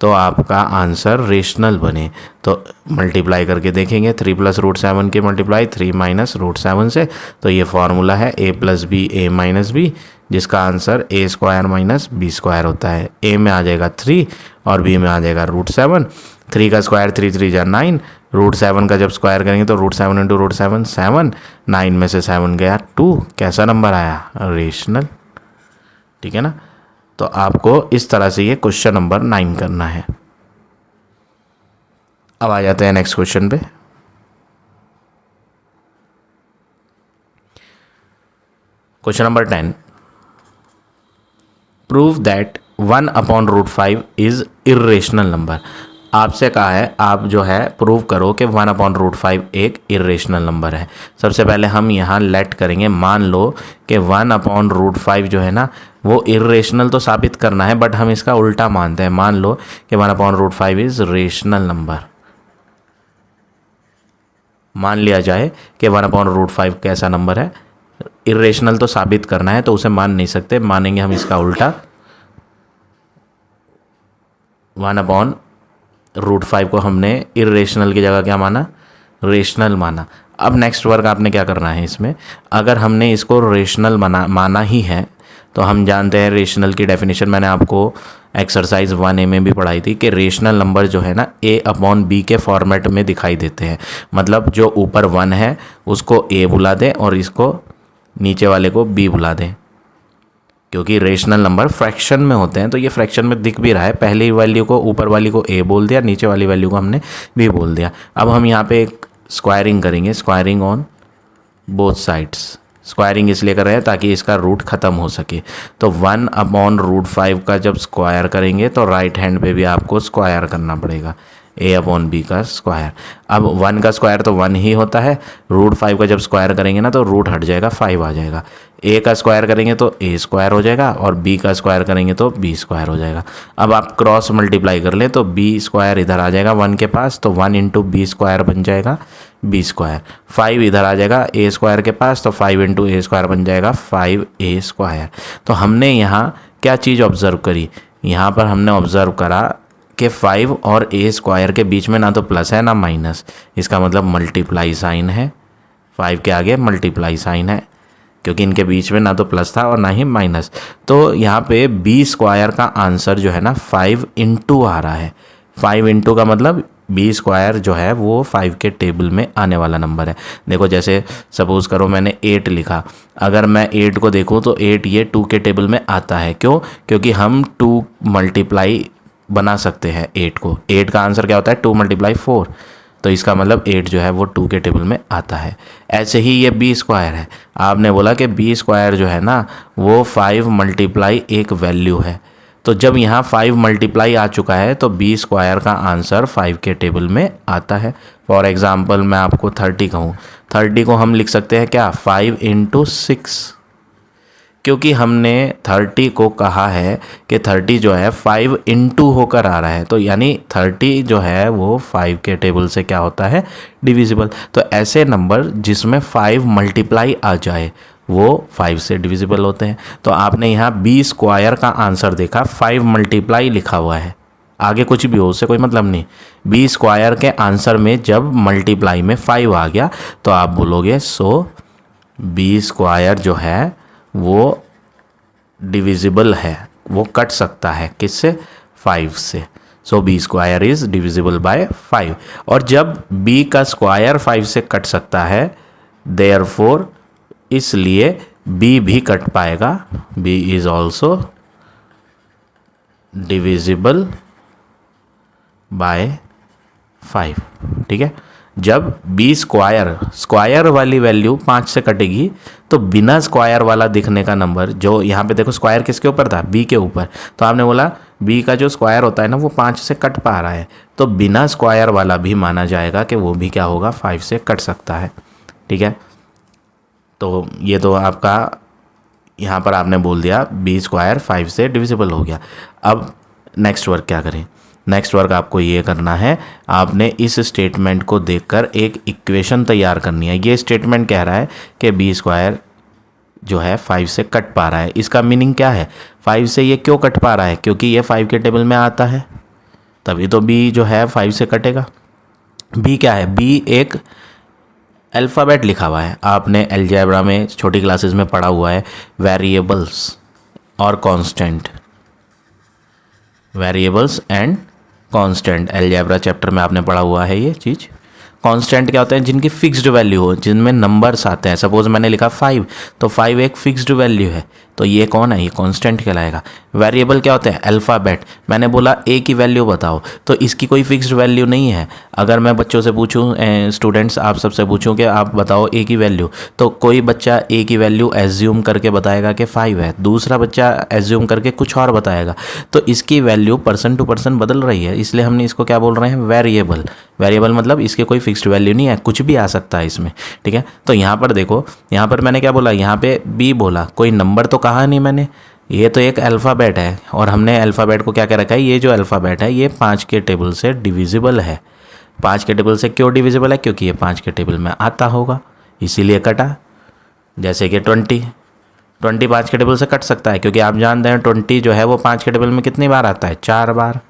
तो आपका आंसर रेशनल बने। तो मल्टीप्लाई करके देखेंगे 3 + √7 की मल्टीप्लाई 3 - √7 से, तो ये फार्मूला है a + b a - b, जिसका आंसर a² - b² होता है। a में आ जाएगा 3 और b में आ जाएगा √7। 3 का स्क्वायर 3 3 जा 9, √7 का जब स्क्वायर करेंगे तो √7 × √7 7, 9 में से 7 गया 2, कैसा नंबर आया? रेशनल। ठीक है ना। तो आपको इस तरह से ये क्वेश्चन नंबर 9 करना है। अब आ जाते हैं नेक्स्ट क्वेश्चन पे। Question number 10, prove that 1/√5 is irrational number. आपसे कहा है आप जो है प्रूव करो कि 1/√5 एक इर्रेशनल नंबर है। सबसे पहले हम यहाँ लेट करेंगे, मान लो कि 1/√5 जो है ना वो इर्रेशनल तो साबित करना है, बट हम इसका उल्टा मानते हैं। मान लो कि 1/√5 इज रेशनल नंबर। मान लिया जाए कि 1/√5 कैसा नंबर है, इर्रेशनल तो साबित करना है, तो उसे मान नहीं सकते, मानेंगे हम इसका उल्टा। 1/√5 को हमने इर्रेशनल की जगह क्या माना? रेशनल माना। अब नेक्स्ट वर्क आपने क्या करना है इसमें, अगर हमने इसको रेशनल माना ही है तो हम जानते हैं रेशनल की डेफिनेशन मैंने आपको एक्सरसाइज 1A में भी पढ़ाई थी कि रेशनल नंबर जो है ना a/b के फॉर्मेट में दिखाई देते हैं। मतलब जो ऊपर 1 है उसको a बुला दें और इसको नीचे वाले को b बुला दें, क्योंकि रेशनल नंबर फ्रैक्शन में होते हैं। तो ये फ्रैक्शन में दिख भी रहा है, पहली वैल्यू को ऊपर वाली को a बोल दिया, नीचे वाली वैल्यू को हमने b बोल दिया। अब हम यहाँ पे एक स्क्वायरिंग करेंगे, squaring on both sides. Squaring इसलिए कर रहे हैं ताकि इसका रूट ख़त्म हो सके। तो 1/√5 का जब स्क्वायर करेंगे तो राइट हैंड पे भी आपको स्क्वायर करना पड़ेगा, a/b का स्क्वायर। अब 1 का स्क्वायर तो 1 ही होता है, √5 का जब स्क्वायर करेंगे ना तो रूट हट जाएगा, 5 आ जाएगा। a का स्क्वायर करेंगे तो a² हो जाएगा और b का स्क्वायर करेंगे तो b² हो जाएगा। अब आप क्रॉस मल्टीप्लाई कर लें तो b² इधर आ जाएगा 1 के पास, तो 1 × b² बन जाएगा b²। 5 इधर आ जाएगा a² के पास, तो 5 × a² बन जाएगा 5a²। तो हमने यहाँ क्या चीज़ ऑब्ज़र्व करी, यहाँ पर हमने ऑब्ज़र्व करा कि 5 और a² के बीच में ना तो प्लस है ना माइनस, इसका मतलब मल्टीप्लाई साइन है। 5 के आगे मल्टीप्लाई साइन है, क्योंकि इनके बीच में ना तो प्लस था और ना ही माइनस। तो यहाँ पे b² का आंसर जो है ना 5 × आ रहा है। 5 × का मतलब b² जो है वो 5 के टेबल में आने वाला नंबर है। देखो जैसे सपोज़ करो मैंने 8 लिखा, अगर मैं 8 को देखूँ तो 8 ये 2 के टेबल में आता है। क्यों? क्योंकि हम 2 मल्टीप्लाई बना सकते हैं 8 को। 8 का आंसर क्या होता है? 2 × 4, तो इसका मतलब 8 जो है वो 2 के टेबल में आता है। ऐसे ही ये b² है, आपने बोला कि b² जो है ना वो 5 × एक वैल्यू है। तो जब यहाँ 5 × आ चुका है तो b² का आंसर 5 के टेबल में आता है। फॉर एग्ज़ाम्पल मैं आपको 30 कहूँ, 30 को हम लिख सकते हैं क्या? 5 × 6, क्योंकि हमने 30 को कहा है कि 30 जो है 5 × होकर आ रहा है, तो यानी 30 जो है वो 5 के टेबल से क्या होता है? डिविजिबल। तो ऐसे नंबर जिसमें 5 × आ जाए वो 5 से डिविजिबल होते हैं। तो आपने यहाँ b² का आंसर देखा, 5 × लिखा हुआ है, आगे कुछ भी हो उससे कोई मतलब नहीं। b² के आंसर में जब मल्टीप्लाई में 5 आ गया तो आप बोलोगे सो b² जो है वो डिविजिबल है, वो कट सकता है किससे? 5 से। सो b² इज़ डिविजिबल बाय 5। और जब b का स्क्वायर 5 से कट सकता है, देयरफॉर इसलिए b भी कट पाएगा, b is also divisible by 5। ठीक है। जब स्क्वायर वाली वैल्यू 5 से कटेगी तो बिना स्क्वायर वाला दिखने का नंबर, जो यहाँ पे देखो स्क्वायर किसके ऊपर था? b के ऊपर। तो आपने बोला b का जो स्क्वायर होता है ना वो 5 से कट पा रहा है, तो बिना स्क्वायर वाला भी माना जाएगा कि वो भी क्या होगा? 5 से कट सकता है। ठीक है। तो ये तो आपका यहाँ पर आपने बोल दिया b² 5 से डिविजिबल हो गया। अब नेक्स्ट वर्क क्या करें? नेक्स्ट वर्क आपको ये करना है, आपने इस स्टेटमेंट को देखकर एक इक्वेशन तैयार करनी है। ये स्टेटमेंट कह रहा है कि b² जो है 5 से कट पा रहा है। इसका मीनिंग क्या है? 5 से ये क्यों कट पा रहा है? क्योंकि ये 5 के टेबल में आता है। तभी तो b जो है 5 से कटेगा। b क्या है? b एक अल्फ़ाबेट लिखा हुआ है, आपने अलजेब्रा में छोटी क्लासेस में पढ़ा हुआ है, वेरिएबल्स और constant, variables and constant, algebra chapter में आपने पढ़ा हुआ है ये चीज़। कांस्टेंट क्या होते हैं? जिनकी फिक्स्ड वैल्यू हो, जिनमें नंबर्स आते हैं। सपोज मैंने लिखा 5, तो 5 एक फिक्स्ड वैल्यू है, तो ये कौन है? ये कांस्टेंट कहलाएगा। वेरिएबल क्या होते हैं? अल्फ़ाबेट। मैंने बोला ए की वैल्यू बताओ, तो इसकी कोई फिक्स्ड वैल्यू नहीं है। अगर मैं बच्चों से पूछूं, स्टूडेंट्स आप सबसे पूछूं कि आप बताओ ए की वैल्यू, तो कोई बच्चा ए की वैल्यू एज्यूम करके बताएगा कि 5 है, दूसरा बच्चा एज्यूम करके कुछ और बताएगा। तो इसकी वैल्यू पर्सन टू पर्सन बदल रही है, इसलिए हमने इसको क्या बोल रहे हैं? वेरिएबल। वेरिएबल मतलब इसके कोई फिक्स्ड वैल्यू नहीं है, कुछ भी आ सकता है इसमें, ठीक है। तो यहाँ पर देखो, यहाँ पर मैंने क्या बोला? यहाँ पे बी बोला, कोई नंबर तो कहा नहीं मैंने। ये तो एक अल्फ़ाबेट है, और हमने अल्फ़ाबेट को क्या कह रखा है? ये जो अल्फ़ाबेट है ये 5 के टेबल से डिविजिबल है। 5 के टेबल से क्यों डिविजिबल है? क्योंकि ये 5 के टेबल में आता होगा, इसीलिए कटा। जैसे कि 20 5 के टेबल से कट सकता है, क्योंकि आप जानते हैं 20 जो है वो 5 के टेबल में कितनी बार आता है? 4 बार,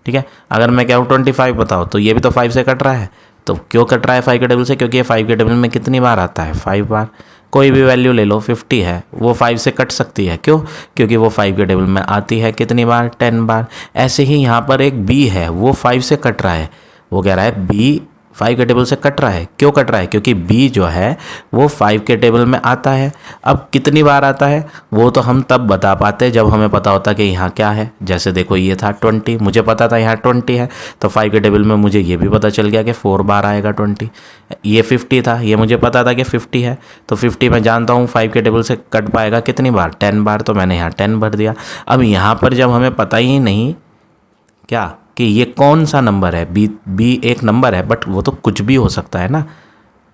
ठीक है। अगर मैं कहूँ 25 बताओ, तो ये भी तो 5 से कट रहा है। तो क्यों कट रहा है 5 के टेबल से? क्योंकि ये 5 के टेबल में कितनी बार आता है? 5 बार। कोई भी वैल्यू ले लो, 50 है, वो 5 से कट सकती है। क्यों? क्योंकि वो 5 के टेबल में आती है कितनी बार? 10 बार। ऐसे ही यहाँ पर एक b है, वो 5 से कट रहा है। वो कह रहा है b 5 के टेबल से कट रहा है। क्यों कट रहा है? क्योंकि b जो है वो 5 के टेबल में आता है। अब कितनी बार आता है वो तो हम तब बता पाते जब हमें पता होता कि यहाँ क्या है। जैसे देखो, ये था 20, मुझे पता था यहाँ 20 है, तो 5 के टेबल में मुझे ये भी पता चल गया कि 4 बार आएगा 20। ये 50 था, ये मुझे पता था कि 50 है, तो 50 मैं जानता हूँ 5 के टेबल से कट पाएगा कितनी बार? 10 बार, तो मैंने यहाँ 10 भर दिया। अब यहाँ पर जब हमें पता ही नहीं क्या कि ये कौन सा नंबर है, बी एक नंबर है, बट वो तो कुछ भी हो सकता है ना।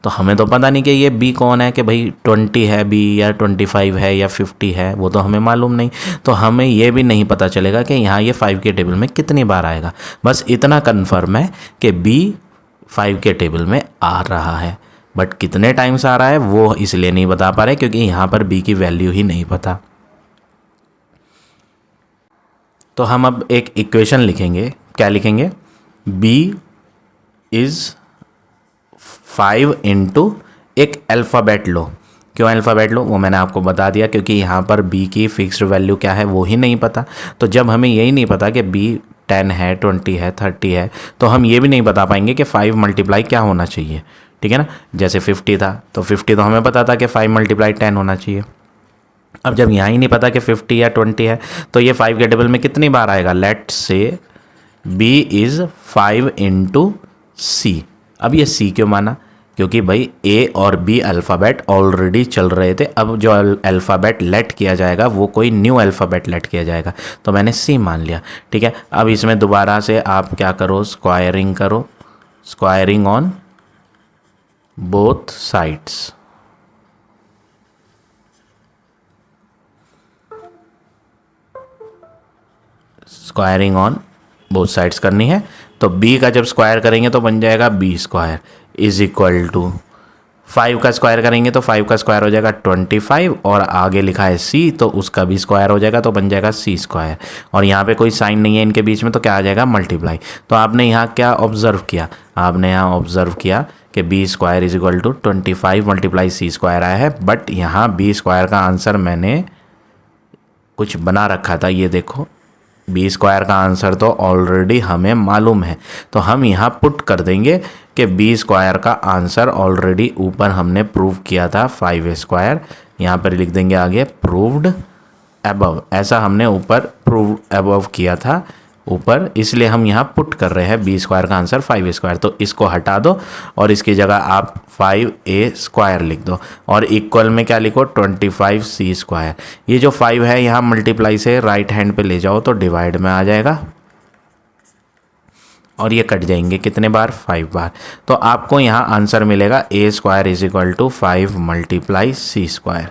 तो हमें तो पता नहीं कि ये बी कौन है, कि भाई 20 है बी, या 25 है, या 50 है, वो तो हमें मालूम नहीं। तो हमें ये भी नहीं पता चलेगा कि यहाँ ये 5 के टेबल में कितनी बार आएगा। बस इतना कन्फर्म है कि बी 5 के टेबल में आ रहा है, बट कितने टाइम्स आ रहा है वो इसलिए नहीं बता पा रहे क्योंकि यहाँ पर बी की वैल्यू ही नहीं पता। तो हम अब एक इक्वेशन लिखेंगे। क्या लिखेंगे? b इज़ 5 इंटू एक अल्फ़ाबेट लो। क्यों अल्फ़ाबेट लो वो मैंने आपको बता दिया, क्योंकि यहाँ पर b की फिक्स्ड वैल्यू क्या है वो ही नहीं पता। तो जब हमें यही नहीं पता कि b 10 है, 20 है, 30 है, तो हम ये भी नहीं बता पाएंगे कि 5 मल्टीप्लाई क्या होना चाहिए, ठीक है ना। जैसे 50 था, तो 50 तो हमें पता था कि 5 मल्टीप्लाई 10 होना चाहिए। अब जब यहाँ ही नहीं पता कि 50 या 20 है, तो ये 5 के टेबल में कितनी बार आएगा? Let's say b is 5 into सी। अब ये c क्यों माना? क्योंकि भाई a और b अल्फ़ाबेट ऑलरेडी चल रहे थे, अब जो अल्फ़ाबेट लेट किया जाएगा वो कोई न्यू अल्फ़ाबेट लेट किया जाएगा, तो मैंने c मान लिया, ठीक है। अब इसमें दोबारा से आप क्या करो? स्क्वायरिंग करो, squaring on both sides. Squaring on both sides करनी है, तो b का जब स्क्वायर करेंगे तो बन जाएगा b square is equal to 5 का स्क्वायर करेंगे तो 5 का स्क्वायर हो जाएगा 25, और आगे लिखा है c, तो उसका भी स्क्वायर हो जाएगा, तो बन जाएगा c स्क्वायर। और यहाँ पे कोई साइन नहीं है इनके बीच में, तो क्या आ जाएगा? मल्टीप्लाई। तो आपने यहाँ क्या ऑब्जर्व किया? आपने यहाँ ऑब्जर्व किया कि b square is equal to 25 multiply c square आया है, बट यहाँ b स्क्वायर का आंसर मैंने कुछ बना रखा था। ये देखो, बी स्क्वायर का आंसर तो ऑलरेडी हमें मालूम है, तो हम यहाँ पुट कर देंगे कि बी स्क्वायर का आंसर ऑलरेडी ऊपर हमने प्रूव किया था 5 स्क्वायर। यहाँ पर लिख देंगे आगे प्रूव्ड अबव, ऐसा हमने ऊपर प्रूव अबव किया था ऊपर, इसलिए हम यहाँ पुट कर रहे हैं बी स्क्वायर का आंसर 5 स्क्वायर। तो इसको हटा दो और इसकी जगह आप 5a स्क्वायर लिख दो, और इक्वल में क्या लिखो? 25c square. ये जो 5 है यहाँ मल्टीप्लाई से राइट हैंड पे ले जाओ तो डिवाइड में आ जाएगा, और ये कट जाएंगे कितने बार? 5 बार। तो आपको यहाँ आंसर मिलेगा a square is equal to 5 multiply c square.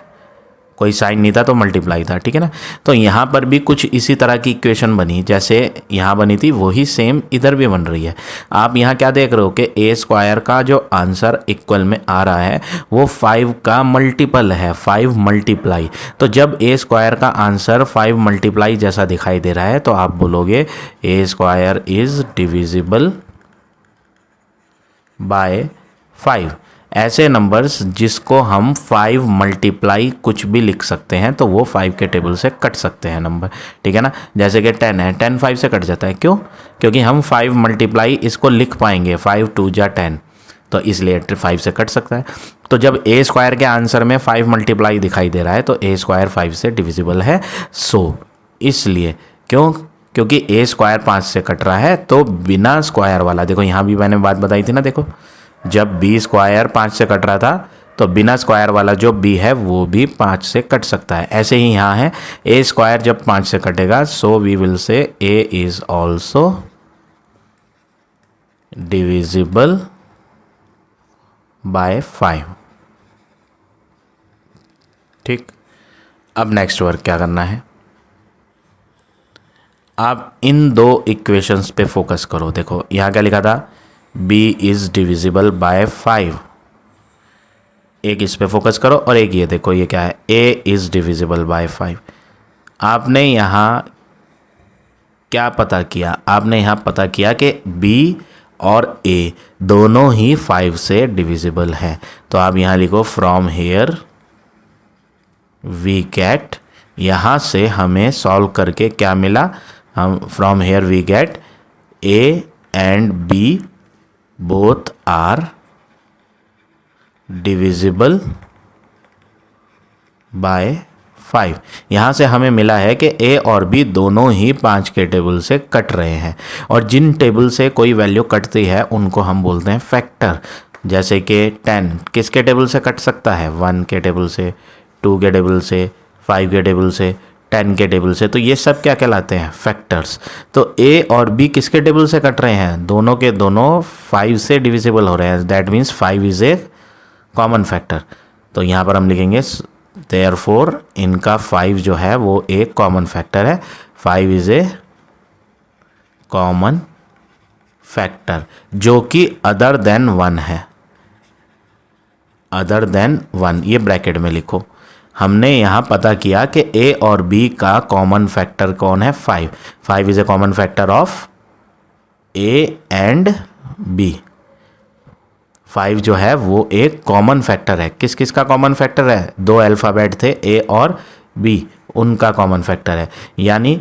कोई साइन नहीं था तो मल्टीप्लाई था, ठीक है ना। तो यहाँ पर भी कुछ इसी तरह की इक्वेशन बनी, जैसे यहाँ बनी थी वही सेम इधर भी बन रही है। आप यहाँ क्या देख रहे हो कि ए स्क्वायर का जो आंसर इक्वल में आ रहा है वो 5 का मल्टीपल है, 5 मल्टीप्लाई। तो जब ए स्क्वायर का आंसर 5 मल्टीप्लाई जैसा दिखाई दे रहा है तो आप बोलोगे ए स्क्वायर इज डिविजिबल बाय 5। ऐसे नंबर्स जिसको हम 5 मल्टीप्लाई कुछ भी लिख सकते हैं तो वो 5 के टेबल से कट सकते हैं नंबर, ठीक है ना। जैसे कि 10 है, 10 5 से कट जाता है, क्यों? क्योंकि हम 5 मल्टीप्लाई इसको लिख पाएंगे, 5 2 जा 10, तो इसलिए 5 से कट सकता है। तो जब ए स्क्वायर के आंसर में 5 मल्टीप्लाई दिखाई दे रहा है तो ए स्क्वायर 5 से डिविजिबल है। सो इसलिए क्योंकि ए स्क्वायर 5 से कट रहा है तो बिना स्क्वायर वाला, देखो यहाँ भी मैंने बात बताई थी ना, देखो जब बी स्क्वायर 5 से कट रहा था तो बिना स्क्वायर वाला जो बी है वो भी 5 से कट सकता है। ऐसे ही यहाँ है, ए स्क्वायर जब 5 से कटेगा सो we will say a is also divisible by 5, ठीक। अब नेक्स्ट वर्क क्या करना है, आप इन दो इक्वेशंस पे फोकस करो। देखो यहाँ क्या लिखा था, b इज डिविजिबल बाय 5, एक इस पे फोकस करो और एक ये देखो ये क्या है, a इज डिविजिबल बाय 5। आपने यहाँ क्या पता किया, आपने यहाँ पता किया कि b और a दोनों ही 5 से डिविजिबल है। तो आप यहाँ लिखो फ्रॉम हेयर वी गेट, यहाँ से हमें सॉल्व करके क्या मिला, हम from here we get a and b both are divisible by 5। यहाँ से हमें मिला है कि a और b दोनों ही 5 के टेबल से कट रहे हैं, और जिन टेबल से कोई वैल्यू कटती है उनको हम बोलते हैं फैक्टर। जैसे कि 10 किसके टेबल से कट सकता है, 1 के टेबल से, 2 के टेबल से, 5 के टेबल से, 10 के टेबल से, तो ये सब क्या कहलाते हैं, फैक्टर्स। तो a और b किसके टेबल से कट रहे हैं, दोनों के दोनों 5 से डिविजिबल हो रहे हैं, that means 5 is a common factor. तो यहाँ पर हम लिखेंगे देयरफॉर इनका 5 जो है वो एक कॉमन फैक्टर है, 5 इज ए कॉमन फैक्टर जो कि अदर देन 1 है, अदर देन 1, ये ब्रैकेट में लिखो। हमने यहाँ पता किया कि a और b का कॉमन फैक्टर कौन है, 5। 5 is a common factor of a and b। 5 जो है वो एक कॉमन फैक्टर है, किस किस का कॉमन फैक्टर है, दो अल्फ़ाबेट थे a और b, उनका कॉमन फैक्टर है, यानी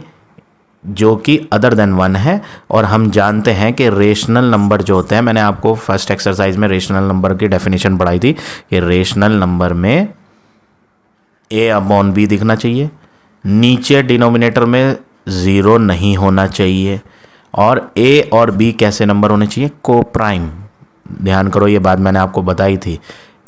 जो कि अदर देन 1 है। और हम जानते हैं कि रेशनल नंबर जो होते हैं, मैंने आपको फर्स्ट एक्सरसाइज में रेशनल नंबर की डेफिनेशन पढ़ाई थी कि रेशनल नंबर में a अपॉन b दिखना चाहिए, नीचे डिनोमिनेटर में 0 नहीं होना चाहिए, और a और b कैसे नंबर होने चाहिए, को प्राइम। ध्यान करो ये बात मैंने आपको बताई थी,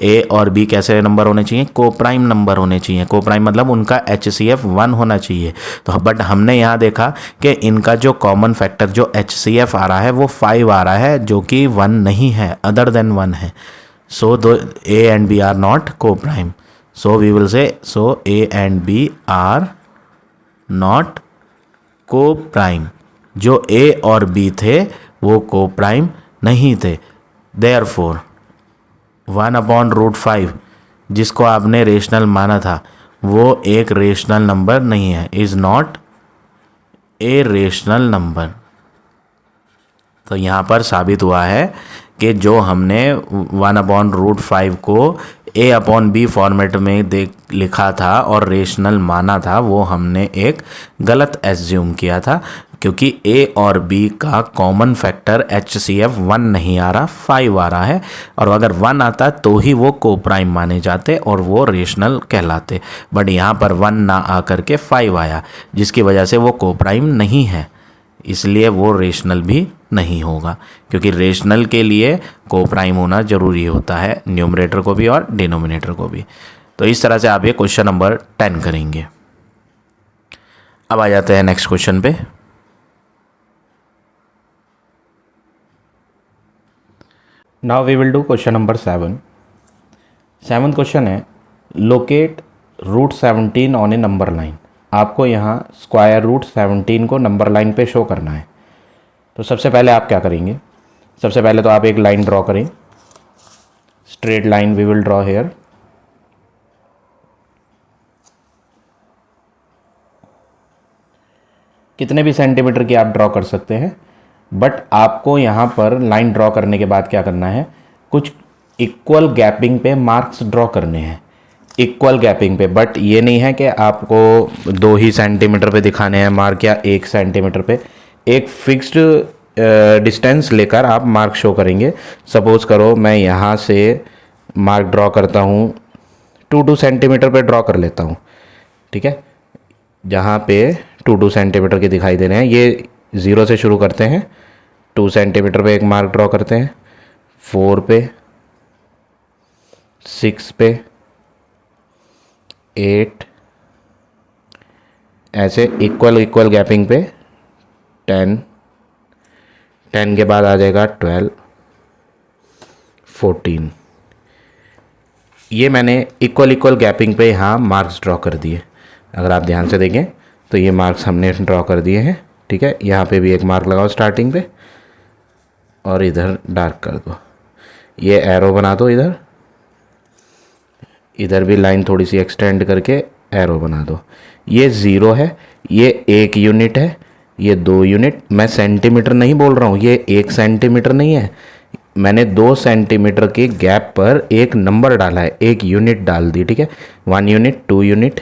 a और b कैसे नंबर होने चाहिए, को प्राइम नंबर होने चाहिए। को प्राइम मतलब उनका HCF 1 होना चाहिए। तो बट हमने यहाँ देखा कि इनका जो कॉमन फैक्टर जो HCF आ रहा है वो 5 आ रहा है, जो कि 1 नहीं है, अदर देन 1 है। सो दो a and b are not coprime, so we will say so a and b are not coprime. जो a और b थे वो को प्राइम नहीं थे। देयरफॉर 1/√5 जिसको आपने रेशनल माना था वो एक रेशनल नंबर नहीं है, is not a rational number. तो यहाँ पर साबित हुआ है कि जो हमने 1/√5 को a/b फॉर्मेट में लिखा था और रेशनल माना था वो हमने एक गलत एज्यूम किया था, क्योंकि a और b का कॉमन फैक्टर HCF 1 नहीं आ रहा, 5 आ रहा है। और अगर 1 आता तो ही वो को प्राइम माने जाते और वो रेशनल कहलाते, बट यहाँ पर 1 ना आकर के 5 आया, जिसकी वजह से वो को प्राइम नहीं है, इसलिए वो रेशनल भी नहीं होगा, क्योंकि रेशनल के लिए को प्राइम होना ज़रूरी होता है, न्यूमरेटर को भी और डिनोमिनेटर को भी। तो इस तरह से आप ये क्वेश्चन नंबर 10 करेंगे। अब आ जाते हैं नेक्स्ट क्वेश्चन पे। Now we will do question number 7। 7th question है, locate √17 on a number line. आपको यहाँ √17 को नंबर लाइन पे शो करना है। तो सबसे पहले आप क्या करेंगे, सबसे पहले तो आप एक लाइन ड्रॉ करें, straight line we will draw here. कितने भी सेंटीमीटर की आप ड्रॉ कर सकते हैं, बट आपको यहाँ पर लाइन ड्रॉ करने के बाद क्या करना है, कुछ इक्वल गैपिंग पे मार्क्स ड्रॉ करने हैं, इक्वल गैपिंग पे। बट ये नहीं है कि आपको 2 ही सेंटीमीटर पे दिखाने हैं मार्क या 1 सेंटीमीटर पे, एक फिक्स्ड डिस्टेंस लेकर आप मार्क शो करेंगे। सपोज करो मैं यहाँ से मार्क ड्रॉ करता हूँ 2 सेंटीमीटर पे ड्रॉ कर लेता हूँ, ठीक है। जहाँ पे 2 सेंटीमीटर के दिखाई दे रहे हैं, ये 0 से शुरू करते हैं, 2 सेंटीमीटर पे एक मार्क ड्रॉ करते हैं, 4 पे, 6 पे, 8, ऐसे इक्वल गैपिंग पे 10 के बाद आ जाएगा 12, 14। ये मैंने इक्वल गैपिंग पे यहाँ मार्क्स ड्रॉ कर दिए। अगर आप ध्यान से देखें तो ये मार्क्स हमने ड्रॉ कर दिए हैं, ठीक है। यहाँ पे भी एक मार्क लगाओ स्टार्टिंग पे और इधर डार्क कर दो, ये एरो बना दो, इधर भी लाइन थोड़ी सी एक्सटेंड करके एरो बना दो। ये 0 है, ये 1 यूनिट है, ये 2 यूनिट। मैं सेंटीमीटर नहीं बोल रहा हूँ, ये 1 सेंटीमीटर नहीं है, मैंने 2 सेंटीमीटर के गैप पर एक नंबर डाला है, एक यूनिट डाल दी, ठीक है। 1 यूनिट, 2 यूनिट,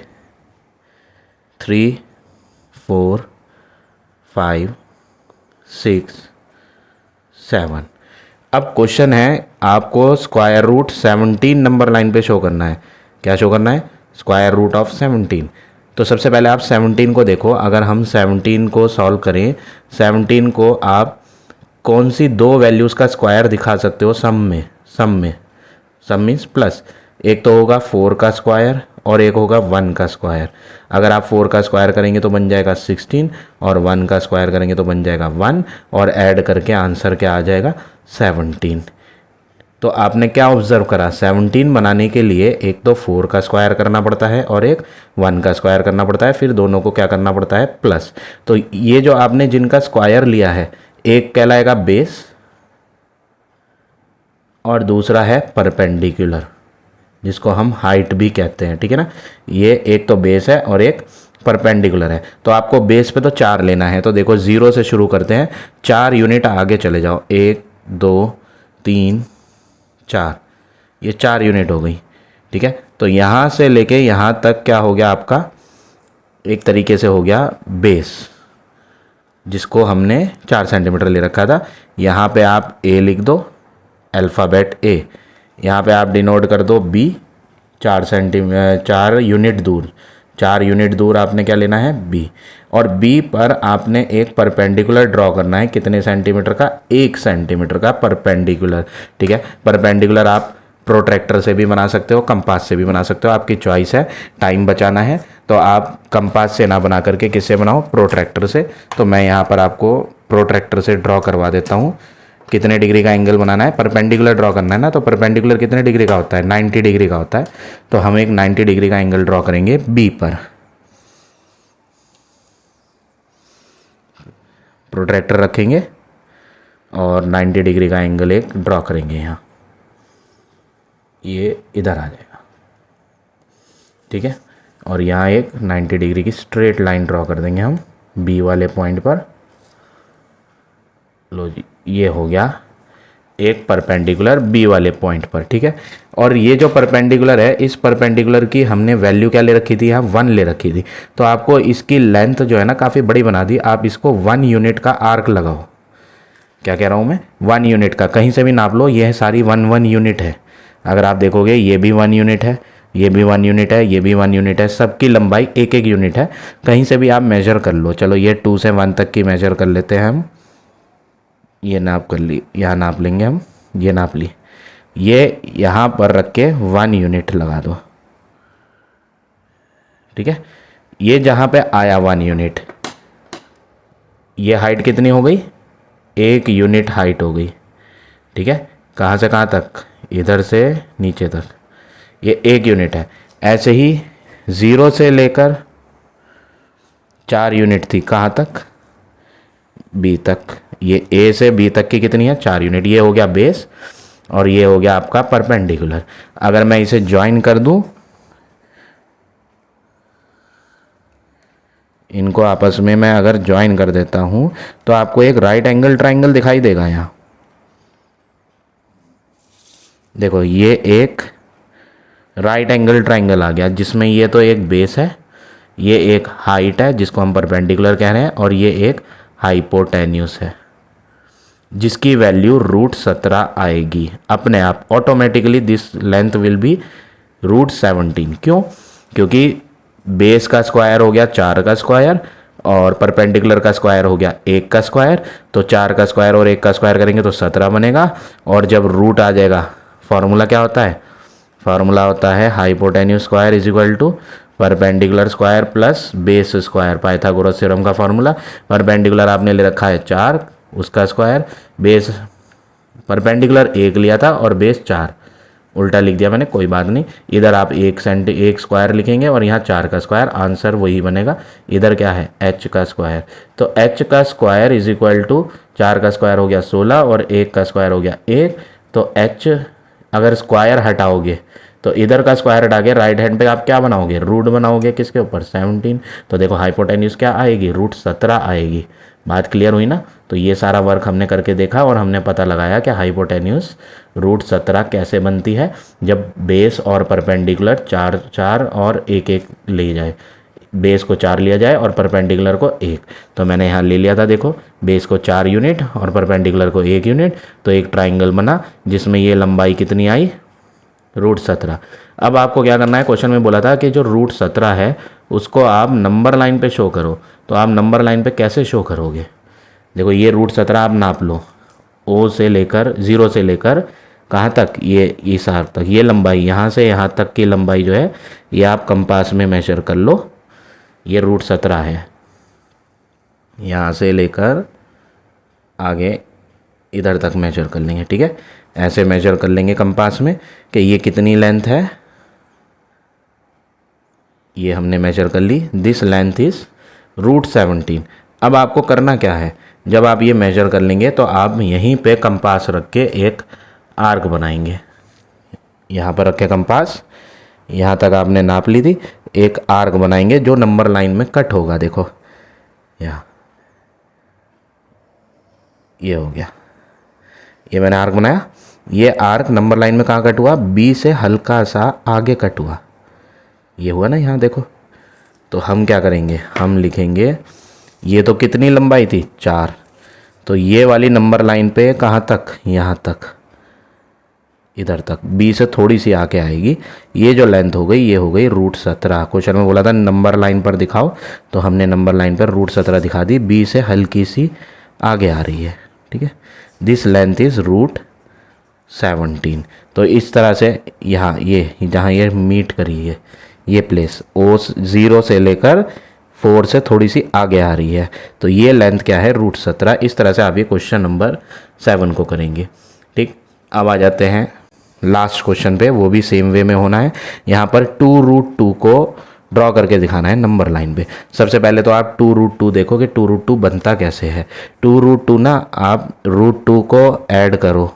3, 4, 5, 6, 7। अब क्वेश्चन है, आपको √17 नंबर लाइन पे शो करना है। क्या शो करना है? √17। तो सबसे पहले आप 17 को देखो। अगर हम 17 को सॉल्व करें, 17 को आप कौन सी 2 वैल्यूज़ का स्क्वायर दिखा सकते हो सम मीन्स प्लस। एक तो होगा 4 का स्क्वायर और एक होगा 1 का स्क्वायर। अगर आप 4 का स्क्वायर करेंगे तो बन जाएगा 16 और 1 का स्क्वायर करेंगे तो बन जाएगा 1 और ऐड करके आंसर क्या आ जाएगा? 17। तो आपने क्या ऑब्जर्व करा? 17 बनाने के लिए एक तो 4 का स्क्वायर करना पड़ता है और एक 1 का स्क्वायर करना पड़ता है, फिर दोनों को क्या करना पड़ता है? प्लस। तो ये जो आपने जिनका स्क्वायर लिया है, एक कहलाएगा बेस और दूसरा है परपेंडिकुलर, जिसको हम हाइट भी कहते हैं, ठीक है ना। ये एक तो बेस है और एक परपेंडिकुलर है। तो आपको बेस पे तो 4 लेना है। तो देखो 0 से शुरू करते हैं, 4 यूनिट आगे चले जाओ, 1, 2, 3, 4, ये 4 यूनिट हो गई, ठीक है। तो यहाँ से लेके यहाँ तक क्या हो गया आपका? एक तरीके से हो गया बेस, जिसको हमने 4 सेंटीमीटर ले रखा था। यहाँ पे आप ए लिख दो, अल्फ़ाबेट ए। यहाँ पे आप डिनोट कर दो बी, 4 यूनिट दूर, 4 यूनिट दूर आपने क्या लेना है? बी। और बी पर आपने एक परपेंडिकुलर ड्रॉ करना है। कितने सेंटीमीटर का? 1 सेंटीमीटर का परपेंडिकुलर, ठीक है। परपेंडिकुलर आप प्रोट्रैक्टर से भी बना सकते हो, कंपास से भी बना सकते हो, आपकी चॉइस है। टाइम बचाना है तो आप कंपास से ना बना करके किससे बनाओ? प्रोट्रैक्टर से। तो मैं यहाँ पर आपको प्रोट्रैक्टर से ड्रॉ करवा देता हूँ। कितने डिग्री का एंगल बनाना है? परपेंडिकुलर ड्रॉ करना है ना। तो परपेंडिकुलर कितने डिग्री का होता है? 90 डिग्री का होता है। तो हम एक 90 डिग्री का एंगल ड्रॉ करेंगे बी पर। प्रोट्रैक्टर रखेंगे और 90 डिग्री का एंगल एक ड्रॉ करेंगे यहाँ, ये इधर आ जाएगा, ठीक है। और यहाँ एक 90 डिग्री की स्ट्रेट लाइन ड्रॉ कर देंगे हम बी वाले पॉइंट पर। लो जी, ये हो गया एक परपेंडिकुलर बी वाले पॉइंट पर, ठीक है। और ये जो परपेंडिकुलर है, इस परपेंडिकुलर की हमने वैल्यू क्या ले रखी थी? यहाँ 1 ले रखी थी। तो आपको इसकी लेंथ जो है ना काफ़ी बड़ी बना दी। आप इसको 1 यूनिट का आर्क लगाओ। क्या कह रहा हूँ मैं? 1 यूनिट का, कहीं से भी नाप लो, ये सारी 1 यूनिट है। अगर आप देखोगे ये भी 1 यूनिट है, ये भी 1 यूनिट है, ये भी 1 यूनिट है, सबकी लंबाई 1 यूनिट है। कहीं से भी आप मेजर कर लो। चलो ये 2 से 1 तक की मेजर कर लेते हैं हम। ये नाप कर ली, यहाँ नाप लेंगे हम, ये नाप ली। ये यहाँ पर रख के 1 यूनिट लगा दो, ठीक है। ये जहाँ पे आया 1 यूनिट, ये हाइट कितनी हो गई? 1 यूनिट हाइट हो गई, ठीक है। कहाँ से कहाँ तक? इधर से नीचे तक, ये 1 यूनिट है। ऐसे ही 0 से लेकर 4 यूनिट थी, कहाँ तक, बी तक। ये ए से बी तक की कितनी है, 4 यूनिट। ये हो गया बेस और ये हो गया आपका परपेंडिकुलर। अगर मैं इसे ज्वाइन कर दूं, इनको आपस में मैं अगर ज्वाइन कर देता हूं तो आपको एक राइट एंगल ट्राइंगल दिखाई देगा। यहाँ देखो, ये एक राइट एंगल ट्राइंगल आ गया, जिसमें ये तो एक बेस है, ये एक हाइट है जिसको हम परपेंडिकुलर कह रहे हैं, और ये एक हाइपोटेन्यूस है जिसकी वैल्यू √17 आएगी अपने आप। Automatically this length will be √17। क्यों? क्योंकि बेस का स्क्वायर हो गया 4 का स्क्वायर और परपेंडिकुलर का स्क्वायर हो गया 1 का स्क्वायर। तो 4 का स्क्वायर और 1 का स्क्वायर करेंगे तो 17 बनेगा। और जब रूट आ जाएगा, फॉर्मूला क्या होता है, फार्मूला होता है hypotenuse square is equal to perpendicular square plus base square. Pythagoras theorem का फार्मूला, परपेंडिकुलर आपने ले रखा है 4, उसका स्क्वायर, बेस परपेंडिकुलर 1 लिया था और बेस 4, उल्टा लिख दिया मैंने, कोई बात नहीं। इधर आप 1 स्क्वायर लिखेंगे और यहाँ 4 का स्क्वायर, आंसर वही बनेगा। इधर क्या है, h का स्क्वायर। तो h का स्क्वायर इज इक्वल टू 4 का स्क्वायर हो गया 16 और 1 का स्क्वायर हो गया 1। तो h अगर स्क्वायर हटाओगे तो इधर का स्क्वायर हटा के राइट हैंड पे आप क्या बनाओगे, रूट बनाओगे, किसके ऊपर, 17। तो देखो हाइपोटेन्यूस क्या आएगी, √17 आएगी। बात क्लियर हुई ना। तो ये सारा वर्क हमने करके देखा और हमने पता लगाया कि हाइपोटेन्यूस √17 कैसे बनती है जब बेस और परपेंडिकुलर 4 और 1 ले जाए, बेस को 4 लिया जाए और परपेंडिकुलर को 1। तो मैंने यहाँ ले लिया था, देखो बेस को 4 यूनिट और परपेंडिकुलर को 1 यूनिट, तो एक ट्राइंगल बना जिसमें ये लंबाई कितनी आई, √17। अब आपको क्या करना है, क्वेश्चन में बोला था कि जो √17 है उसको आप नंबर लाइन पे शो करो। तो आप नंबर लाइन पे कैसे शो करोगे, देखो ये √17 आप नाप लो, O से लेकर 0 से लेकर कहाँ तक, ये इस आर्क तक, ये लंबाई यहाँ से यहाँ तक की लंबाई जो है ये आप कंपास में मेजर कर लो। ये √17 है, यहाँ से लेकर आगे इधर तक मेजर कर लेंगे, ठीक है। ऐसे मेजर कर लेंगे कंपास में कि ये कितनी लेंथ है, ये हमने मेजर कर ली, दिस लेंथ इज √17। अब आपको करना क्या है, जब आप ये मेजर कर लेंगे तो आप यहीं पे कंपास रख के एक आर्क बनाएंगे। यहाँ पर रखे कंपास, यहाँ तक आपने नाप ली थी, एक आर्क बनाएंगे जो नंबर लाइन में कट होगा। देखो यहाँ ये हो गया, ये मैंने आर्क बनाया। ये आर्क नंबर लाइन में कहाँ कट हुआ, बी से हल्का सा आगे कट हुआ, ये हुआ ना यहाँ देखो। तो हम क्या करेंगे, हम लिखेंगे ये तो कितनी लंबाई थी, 4। तो ये वाली नंबर लाइन पे कहाँ तक, यहाँ तक, इधर तक, बी से थोड़ी सी आके आएगी। ये जो लेंथ हो गई ये हो गई √17। क्वेश्चन में बोला था नंबर लाइन पर दिखाओ, तो हमने नंबर लाइन पर √17 दिखा दी, बी से हल्की सी आगे आ रही है, ठीक है। This length is √17। तो इस तरह से यहाँ ये जहाँ ये मीट करी है ये प्लेस, O 0 से लेकर 4 से थोड़ी सी आगे आ रही है, तो ये लेंथ क्या है, √17। इस तरह से आप ये क्वेश्चन नंबर 7 को करेंगे, ठीक। अब आ जाते हैं लास्ट क्वेश्चन पे, वो भी सेम वे में होना है। यहाँ पर 2√2 को ड्रॉ करके दिखाना है नंबर लाइन पे। सबसे पहले तो आप 2√2 देखो कि 2√2 बनता कैसे है। 2√2 ना, आप √2 को ऐड करो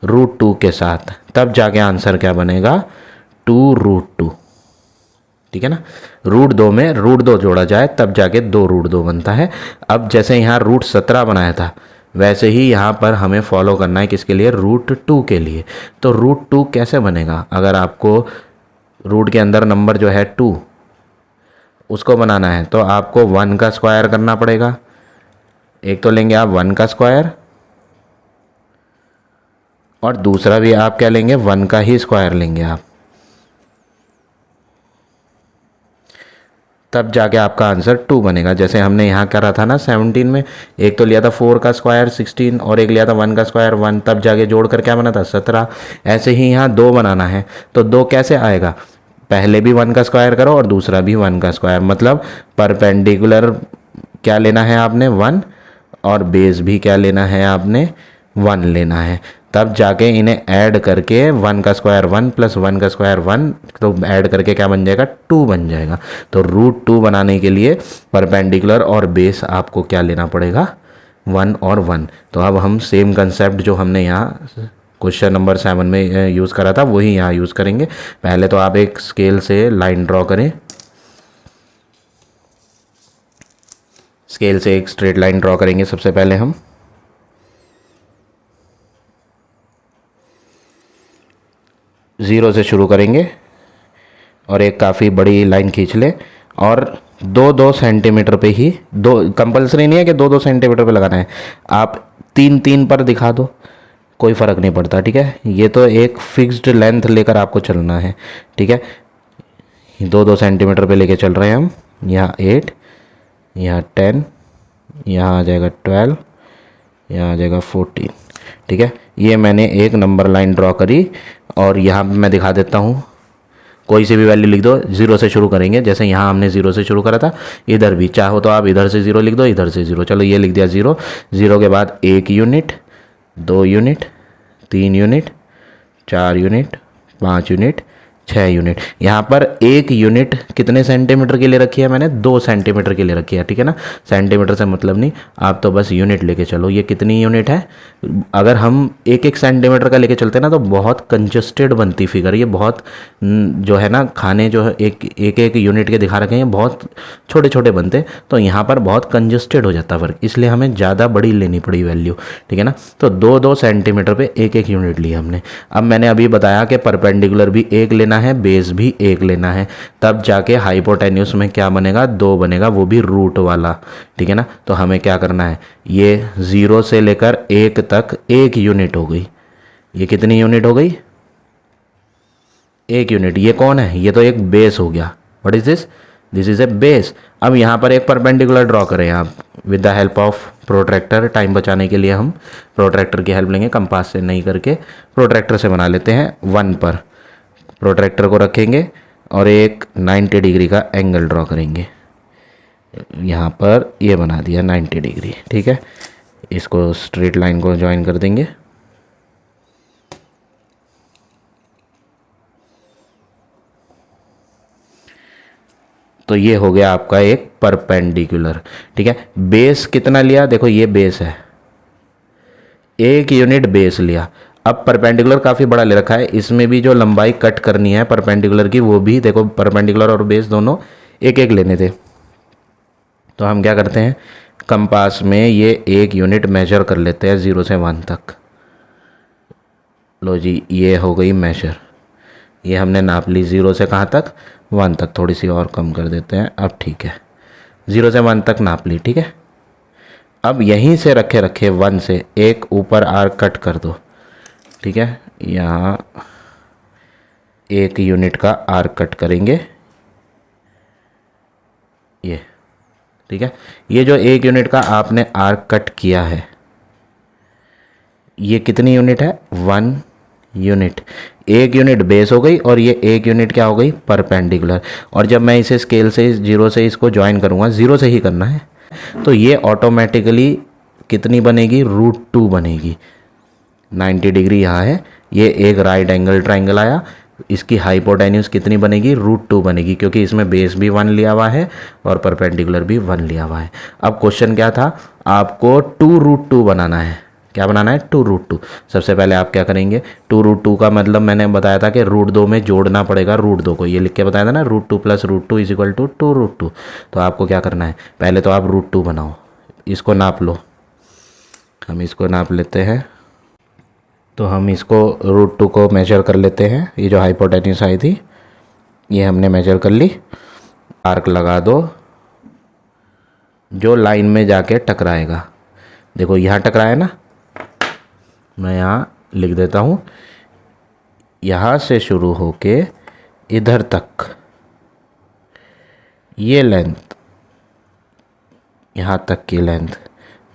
√2 के साथ, तब जाके आंसर क्या बनेगा, 2√2, ठीक है ना। √2 में √2 जोड़ा जाए तब जाके 2√2 बनता है। अब जैसे यहाँ √17 बनाया था वैसे ही यहाँ पर हमें फॉलो करना है किसके लिए, √2 के लिए। तो √2 कैसे बनेगा, अगर आपको रूट के अंदर नंबर जो है 2 उसको बनाना है तो आपको 1 का स्क्वायर करना पड़ेगा। एक तो लेंगे आप 1 का स्क्वायर और दूसरा भी आप क्या लेंगे, 1 का ही स्क्वायर लेंगे आप, तब जाके आपका आंसर 2 बनेगा। जैसे हमने यहाँ करा था ना 17 में, एक तो लिया था 4 का स्क्वायर 16 और एक लिया था 1 का स्क्वायर 1, तब जाके जोड़कर क्या बना था 17। ऐसे ही यहाँ 2 बनाना है तो 2 कैसे आएगा, पहले भी 1 का स्क्वायर करो और दूसरा भी 1 का स्क्वायर, मतलब परपेंडिकुलर क्या लेना है आपने 1 और बेस भी क्या लेना है आपने 1 लेना है। तब जाके इन्हें ऐड करके 1 का स्क्वायर 1 प्लस 1 का स्क्वायर 1, तो ऐड करके क्या बन जाएगा 2 बन जाएगा। तो √2 बनाने के लिए परपेंडिकुलर और बेस आपको क्या लेना पड़ेगा 1 और 1। तो अब हम सेम कंसेप्ट जो हमने यहाँ क्वेश्चन नंबर 7 में यूज़ करा था वही यहाँ यूज़ करेंगे। पहले तो आप एक स्केल से लाइन ड्रॉ करें, स्केल से एक स्ट्रेट लाइन ड्रॉ करेंगे सबसे पहले हम। ज़ीरो से शुरू करेंगे और एक काफ़ी बड़ी लाइन खींच ले और 2-2 सेंटीमीटर पे ही, दो कंपलसरी नहीं है कि 2-2 सेंटीमीटर पे लगाना है, आप 3-3 पर दिखा दो, कोई फ़र्क नहीं पड़ता, ठीक है। ये तो एक फिक्स्ड लेंथ लेकर आपको चलना है, ठीक है। 2-2 सेंटीमीटर पे लेके चल रहे हैं हम। यहाँ 8, यहाँ 10, यहाँ आ जाएगा 12, यहाँ आ जाएगा 14, ठीक है। ये मैंने एक नंबर लाइन ड्रॉ करी और यहाँ पे मैं दिखा देता हूँ, कोई सी भी वैल्यू लिख दो। 0 से शुरू करेंगे, जैसे यहाँ हमने 0 से शुरू करा था, इधर भी चाहो तो आप इधर से 0 लिख दो, इधर से 0। चलो ये लिख दिया 0। 0 के बाद 1 unit, 2 unit, 3 unit, 4 unit, 5 unit, 6 unit. यहाँ पर 1 यूनिट कितने सेंटीमीटर के लिए रखी है मैंने, 2 सेंटीमीटर के लिए रखी है, ठीक है ना। सेंटीमीटर से मतलब नहीं, आप तो बस यूनिट लेके चलो। ये कितनी यूनिट है, अगर हम 1-1 सेंटीमीटर का लेके चलते ना तो बहुत कंजस्टेड बनती फिगर। ये बहुत जो है ना, खाने जो है एक यूनिट के दिखा रखे हैं, बहुत छोटे छोटे बनते, तो यहाँ पर बहुत कंजस्टेड हो जाता वर्क, इसलिए हमें ज़्यादा बड़ी लेनी पड़ी वैल्यू, ठीक है ना। तो 2-2 सेंटीमीटर पे 1-1 यूनिट ली हमने। अब मैंने अभी बताया कि परपेंडिकुलर भी 1 लेना है, बेस भी 1 लेना है, तब जाके हाइपोटेन्यूस में क्या बनेगा 2 बनेगा, वो भी रूट वाला, ठीक है ना। तो हमें क्या करना है, ये 0 से लेकर 1 तक 1 यूनिट हो गई। ये कितनी यूनिट हो गई, 1 यूनिट। ये कौन है, ये तो एक बेस हो गया। What is this, this is a base. अब यहाँ पर एक परपेंडिकुलर ड्रॉ करें आप with the help of protractor. Time बचाने के लिए हम प्रोट्रैक्टर की हेल्प लेंगे, कंपास से नहीं करके प्रोट्रैक्टर से बना लेते हैं। 1 पर प्रोट्रैक्टर को रखेंगे और एक 90 डिग्री का एंगल ड्रॉ करेंगे। यहाँ पर ये बना दिया 90 डिग्री, ठीक है। इसको स्ट्रेट लाइन को ज्वाइन कर देंगे। तो ये हो गया आपका एक परपेंडिकुलर, ठीक है। बेस कितना लिया, देखो ये बेस है, 1 यूनिट बेस लिया। अब परपेंडिकुलर काफ़ी बड़ा ले रखा है, इसमें भी जो लंबाई कट करनी है परपेंडिकुलर की, वो भी देखो परपेंडिकुलर और बेस दोनों 1-1 लेने थे। तो हम क्या करते हैं, कंपास में ये 1 यूनिट मेजर कर लेते हैं 0 से 1 तक। लो जी, ये हो गई मेजर, ये हमने नाप ली 0 से कहाँ तक 1 तक। थोड़ी सी और कम कर देते हैं, अब ठीक है। 0 से 1 तक नाप ली, ठीक है। अब यहीं से रखे रखे 1 से एक ऊपर आर्क कट कर दो, ठीक है। यहाँ 1 यूनिट का आर्क कट करेंगे, ये, ठीक है। ये जो 1 यूनिट का आपने आर्क कट किया है, ये कितनी यूनिट है 1 यूनिट। 1 यूनिट बेस हो गई और ये 1 यूनिट क्या हो गई परपेंडिकुलर। और जब मैं इसे स्केल से 0 से इसको ज्वाइन करूँगा, 0 से ही करना है, तो ये ऑटोमेटिकली कितनी बनेगी √2 बनेगी। 90 डिग्री यहाँ है, ये एक राइट एंगल ट्राइंगल आया, इसकी हाइपोटेन्यूज कितनी बनेगी √2 बनेगी, क्योंकि इसमें बेस भी 1 लिया हुआ है और परपेंडिकुलर भी 1 लिया हुआ है। अब क्वेश्चन क्या था, आपको 2√2 बनाना है। क्या बनाना है 2√2। सबसे पहले आप क्या करेंगे, 2√2 का मतलब मैंने बताया था कि √2 में जोड़ना पड़ेगा √2 को, ये लिख के बताया था ना, √2 + √2 = 2√2। तो आपको क्या करना है, पहले तो आप √2 बनाओ, इसको नाप लो। हम इसको नाप लेते हैं, तो हम इसको √2 को मेजर कर लेते हैं। ये जो हाइपोटेन्यूस आई थी ये हमने मेजर कर ली। आर्क लगा दो जो लाइन में जाके टकराएगा। देखो यहाँ टकराया ना, मैं यहाँ लिख देता हूँ, यहाँ से शुरू होके इधर तक ये लेंथ, यहाँ तक की लेंथ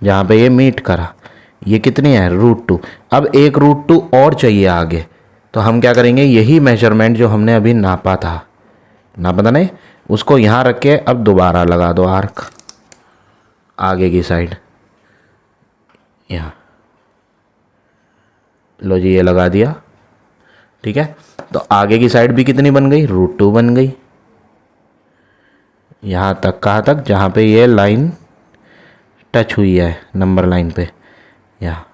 जहाँ पे ये मीट करा, ये कितनी है √2। अब एक √2 और चाहिए आगे, तो हम क्या करेंगे, यही मेजरमेंट जो हमने अभी नापा था, नापा था नहीं, उसको यहाँ रख के अब दोबारा लगा दो आर्क आगे की साइड यहाँ। लो जी ये लगा दिया, ठीक है। तो आगे की साइड भी कितनी बन गई, √2 बन गई। यहाँ तक, कहाँ तक, जहाँ पे ये लाइन टच हुई है नंबर लाइन पे, यहाँ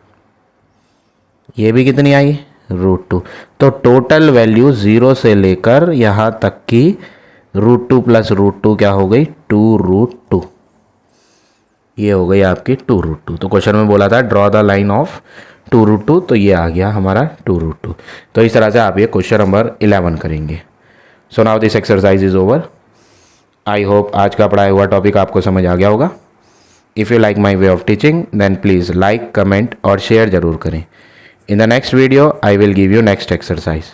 ये भी कितनी आई, √2। तो टोटल वैल्यू 0 से लेकर यहाँ तक की √2 प्लस √2 क्या हो गई, 2√2। ये हो गई आपकी 2√2। तो क्वेश्चन में बोला था ड्रॉ द लाइन ऑफ 2√2, तो ये आ गया हमारा 2√2। तो इस तरह से आप ये क्वेश्चन नंबर 11 करेंगे। So now this exercise is over. I hope आज का पढ़ाया हुआ टॉपिक आपको समझ आ गया होगा। If you like my way of teaching then please like, comment और शेयर ज़रूर करें। In the next video I will give you next exercise.